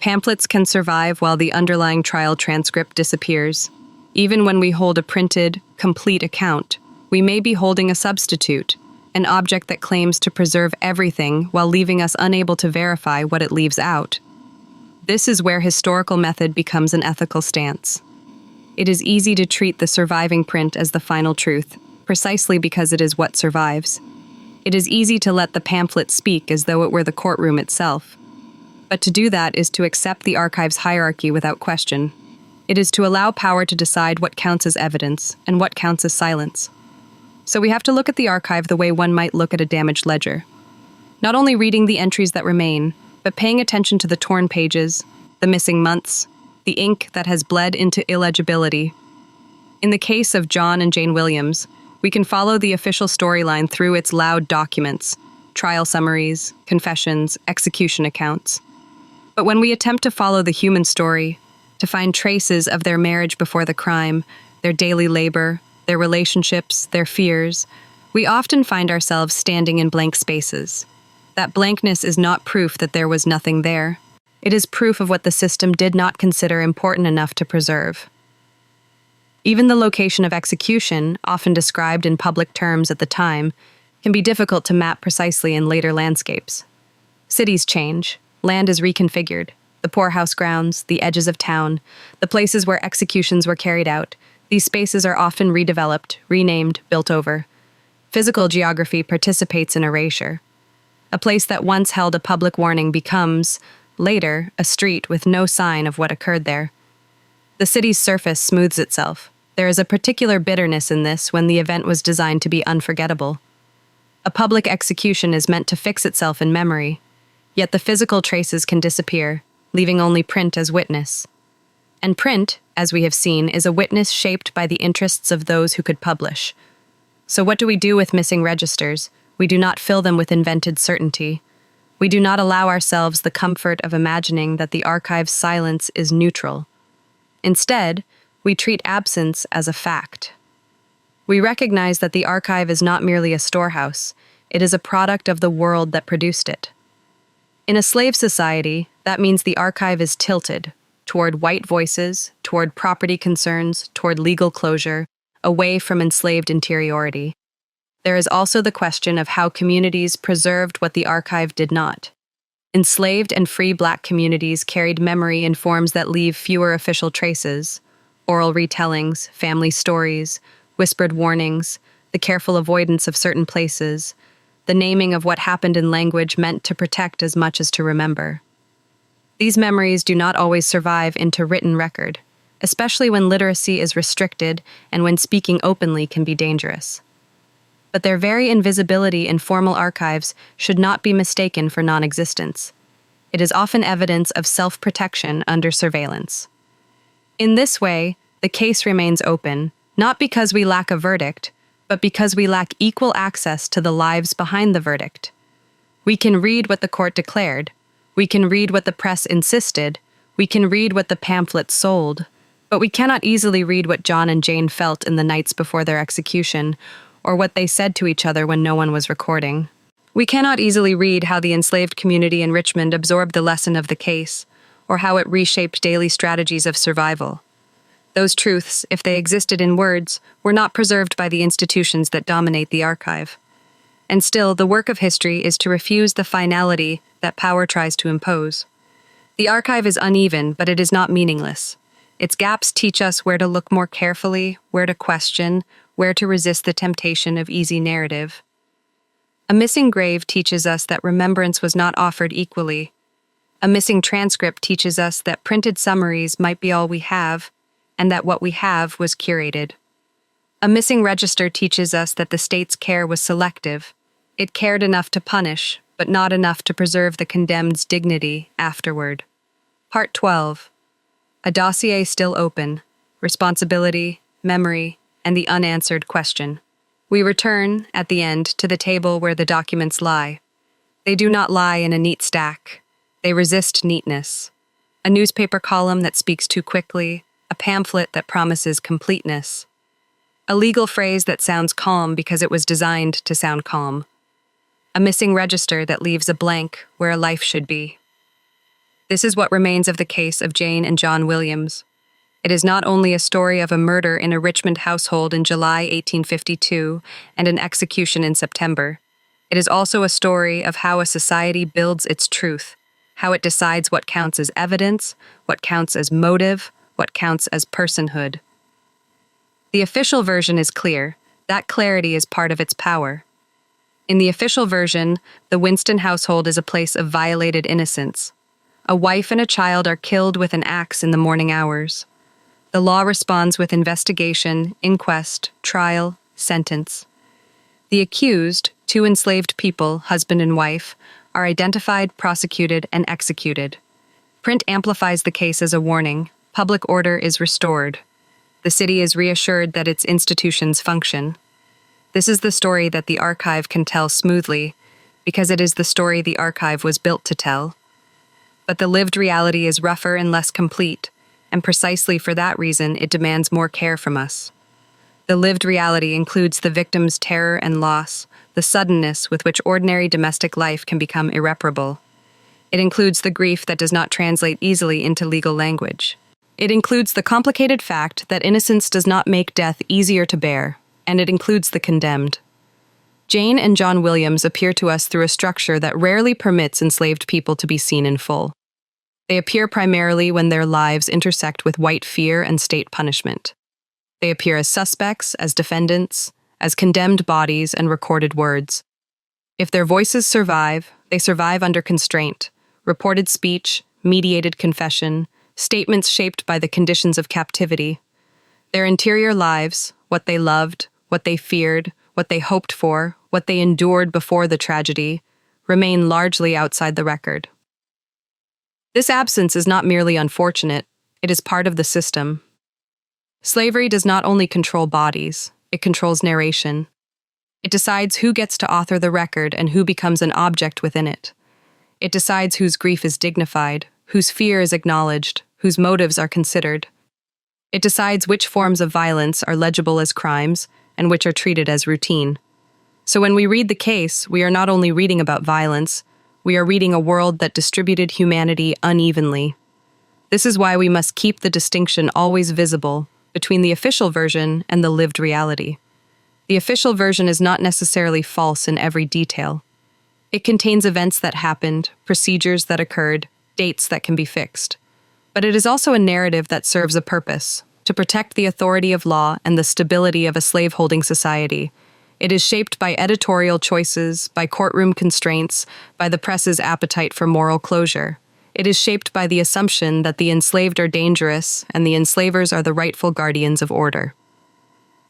Pamphlets can survive while the underlying trial transcript disappears. Even when we hold a printed, complete account, we may be holding a substitute, an object that claims to preserve everything while leaving us unable to verify what it leaves out. This is where historical method becomes an ethical stance. It is easy to treat the surviving print as the final truth, precisely because it is what survives. It is easy to let the pamphlet speak as though it were the courtroom itself. But to do that is to accept the archive's hierarchy without question. It is to allow power to decide what counts as evidence and what counts as silence. So we have to look at the archive the way one might look at a damaged ledger. Not only reading the entries that remain, but paying attention to the torn pages, the missing months, the ink that has bled into illegibility. In the case of John and Jane Williams, we can follow the official storyline through its loud documents, trial summaries, confessions, execution accounts. But when we attempt to follow the human story, to find traces of their marriage before the crime, their daily labor, their relationships, their fears, we often find ourselves standing in blank spaces. That blankness is not proof that there was nothing there. It is proof of what the system did not consider important enough to preserve. Even the location of execution, often described in public terms at the time, can be difficult to map precisely in later landscapes. Cities change, land is reconfigured, the poorhouse grounds, the edges of town, the places where executions were carried out, these spaces are often redeveloped, renamed, built over. Physical geography participates in erasure. A place that once held a public warning becomes, later, a street with no sign of what occurred there. The city's surface smooths itself. There is a particular bitterness in this when the event was designed to be unforgettable. A public execution is meant to fix itself in memory, yet the physical traces can disappear, leaving only print as witness. And print, as we have seen, is a witness shaped by the interests of those who could publish. So what do we do with missing registers? We do not fill them with invented certainty. We do not allow ourselves the comfort of imagining that the archive's silence is neutral. Instead, we treat absence as a fact. We recognize that the archive is not merely a storehouse, it is a product of the world that produced it. In a slave society, that means the archive is tilted toward white voices, toward property concerns, toward legal closure, away from enslaved interiority. There is also the question of how communities preserved what the archive did not. Enslaved and free Black communities carried memory in forms that leave fewer official traces: oral retellings, family stories, whispered warnings, the careful avoidance of certain places, the naming of what happened in language meant to protect as much as to remember. These memories do not always survive into written record, especially when literacy is restricted and when speaking openly can be dangerous. But their very invisibility in formal archives should not be mistaken for non-existence. It is often evidence of self-protection under surveillance. In this way, the case remains open, not because we lack a verdict, but because we lack equal access to the lives behind the verdict. We can read what the court declared, we can read what the press insisted, we can read what the pamphlets sold, but we cannot easily read what John and Jane felt in the nights before their execution, or what they said to each other when no one was recording. We cannot easily read how the enslaved community in Richmond absorbed the lesson of the case, or how it reshaped daily strategies of survival. Those truths, if they existed in words, were not preserved by the institutions that dominate the archive. And still, the work of history is to refuse the finality that power tries to impose. The archive is uneven, but it is not meaningless. Its gaps teach us where to look more carefully, where to question, where to resist the temptation of easy narrative. A missing grave teaches us that remembrance was not offered equally. A missing transcript teaches us that printed summaries might be all we have, and that what we have was curated. A missing register teaches us that the state's care was selective. It cared enough to punish, but not enough to preserve the condemned's dignity afterward. Part 12. A dossier still open, responsibility, memory, and the unanswered question. We return, at the end, to the table where the documents lie. They do not lie in a neat stack. They resist neatness. A newspaper column that speaks too quickly, a pamphlet that promises completeness. A legal phrase that sounds calm because it was designed to sound calm. A missing register that leaves a blank where a life should be. This is what remains of the case of Jane and John Williams. It is not only a story of a murder in a Richmond household in July 1852 and an execution in September. It is also a story of how a society builds its truth, how it decides what counts as evidence, what counts as motive, what counts as personhood. The official version is clear. That clarity is part of its power. In the official version, the Winston household is a place of violated innocence. A wife and a child are killed with an axe in the morning hours. The law responds with investigation, inquest, trial, sentence. The accused, two enslaved people, husband and wife, are identified, prosecuted, and executed. Print amplifies the case as a warning, Public order is restored. The city is reassured that its institutions function. This is the story that the archive can tell smoothly, because it is the story the archive was built to tell. But the lived reality is rougher and less complete, and precisely for that reason it demands more care from us. The lived reality includes the victim's terror and loss, the suddenness with which ordinary domestic life can become irreparable. It includes the grief that does not translate easily into legal language. It includes the complicated fact that innocence does not make death easier to bear, and it includes the condemned. Jane and John Williams appear to us through a structure that rarely permits enslaved people to be seen in full. They appear primarily when their lives intersect with white fear and state punishment. They appear as suspects, as defendants, as condemned bodies and recorded words. If their voices survive, they survive under constraint, reported speech, mediated confession, statements shaped by the conditions of captivity. Their interior lives, what they loved, what they feared, what they hoped for, what they endured before the tragedy, remain largely outside the record. This absence is not merely unfortunate, it is part of the system. Slavery does not only control bodies, it controls narration. It decides who gets to author the record and who becomes an object within it. It decides whose grief is dignified, whose fear is acknowledged, whose motives are considered. It decides which forms of violence are legible as crimes and which are treated as routine. So when we read the case, we are not only reading about violence, we are reading a world that distributed humanity unevenly. This is why we must keep the distinction always visible between the official version and the lived reality. The official version is not necessarily false in every detail. It contains events that happened, procedures that occurred, dates that can be fixed. But it is also a narrative that serves a purpose, to protect the authority of law and the stability of a slaveholding society. It is shaped by editorial choices, by courtroom constraints, by the press's appetite for moral closure. It is shaped by the assumption that the enslaved are dangerous and the enslavers are the rightful guardians of order.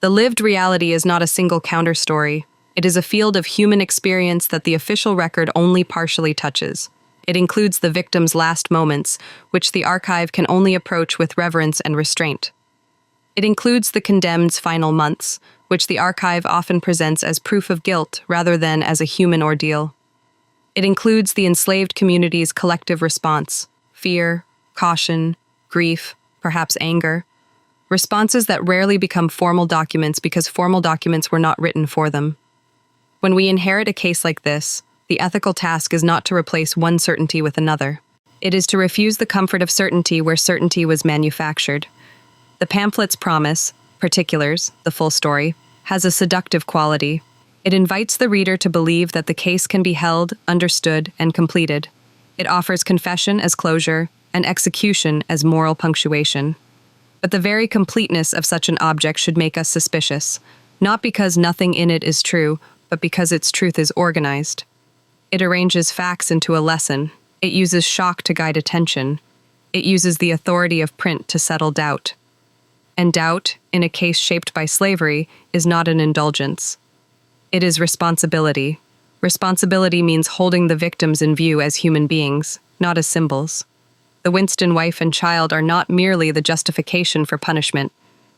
The lived reality is not a single counterstory. It is a field of human experience that the official record only partially touches. It includes the victim's last moments, which the archive can only approach with reverence and restraint. It includes the condemned's final months, which the archive often presents as proof of guilt rather than as a human ordeal. It includes the enslaved community's collective response: fear, caution, grief, perhaps anger. Responses that rarely become formal documents because formal documents were not written for them. When we inherit a case like this, the ethical task is not to replace one certainty with another. It is to refuse the comfort of certainty where certainty was manufactured. The pamphlet's promise, particulars, the full story, has a seductive quality. It invites the reader to believe that the case can be held, understood, and completed. It offers confession as closure and execution as moral punctuation. But the very completeness of such an object should make us suspicious, not because nothing in it is true, but because its truth is organized. It arranges facts into a lesson. It uses shock to guide attention. It uses the authority of print to settle doubt. And doubt, in a case shaped by slavery, is not an indulgence. It is responsibility. Responsibility means holding the victims in view as human beings, not as symbols. The Winston wife and child are not merely the justification for punishment.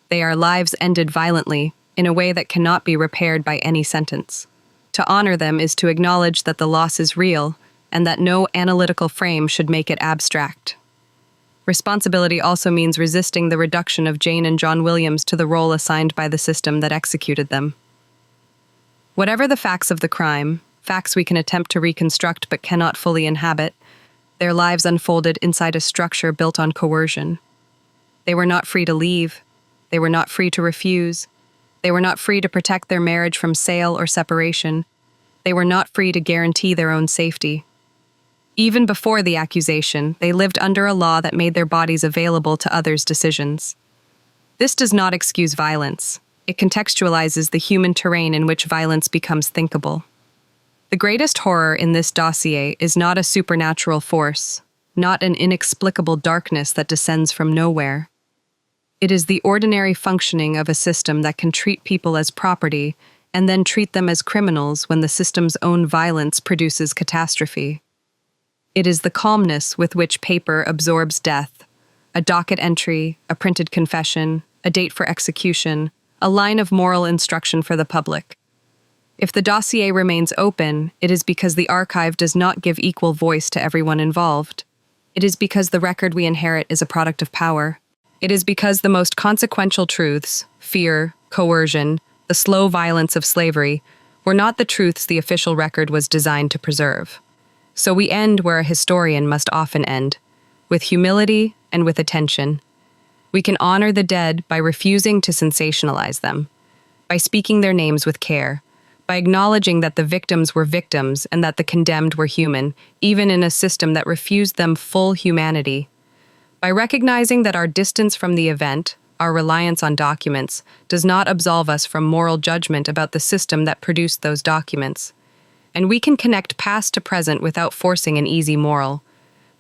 They are lives ended violently, in a way that cannot be repaired by any sentence. To honor them is to acknowledge that the loss is real, and that no analytical frame should make it abstract. Responsibility also means resisting the reduction of Jane and John Williams to the role assigned by the system that executed them. Whatever the facts of the crime, facts we can attempt to reconstruct but cannot fully inhabit, their lives unfolded inside a structure built on coercion. They were not free to leave. They were not free to refuse. They were not free to protect their marriage from sale or separation. They were not free to guarantee their own safety. Even before the accusation, they lived under a law that made their bodies available to others' decisions. This does not excuse violence. It contextualizes the human terrain in which violence becomes thinkable. The greatest horror in this dossier is not a supernatural force, not an inexplicable darkness that descends from nowhere. It is the ordinary functioning of a system that can treat people as property and then treat them as criminals when the system's own violence produces catastrophe. It is the calmness with which paper absorbs death, a docket entry, a printed confession, a date for execution, a line of moral instruction for the public. If the dossier remains open, it is because the archive does not give equal voice to everyone involved. It is because the record we inherit is a product of power. It is because the most consequential truths, fear, coercion, the slow violence of slavery, were not the truths the official record was designed to preserve. So we end where a historian must often end, with humility and with attention. We can honor the dead by refusing to sensationalize them, by speaking their names with care, by acknowledging that the victims were victims and that the condemned were human, even in a system that refused them full humanity, by recognizing that our distance from the event, our reliance on documents, does not absolve us from moral judgment about the system that produced those documents. And we can connect past to present without forcing an easy moral.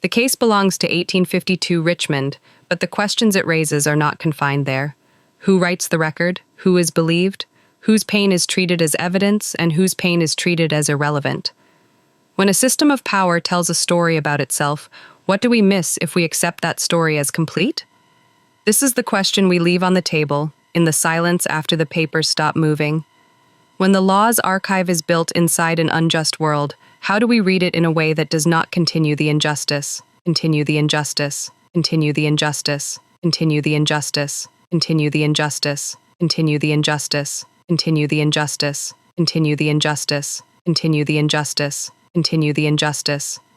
The case belongs to 1852 Richmond, but the questions it raises are not confined there. Who writes the record? Who is believed? Whose pain is treated as evidence and whose pain is treated as irrelevant? When a system of power tells a story about itself, what do we miss if we accept that story as complete? This is the question we leave on the table, in the silence after the papers stop moving. When the law's archive is built inside an unjust world, how do we read it in a way that does not continue the injustice, continue the injustice, continue the injustice, continue the injustice, continue the injustice, continue the injustice, continue the injustice, continue the injustice, continue the injustice, continue the injustice,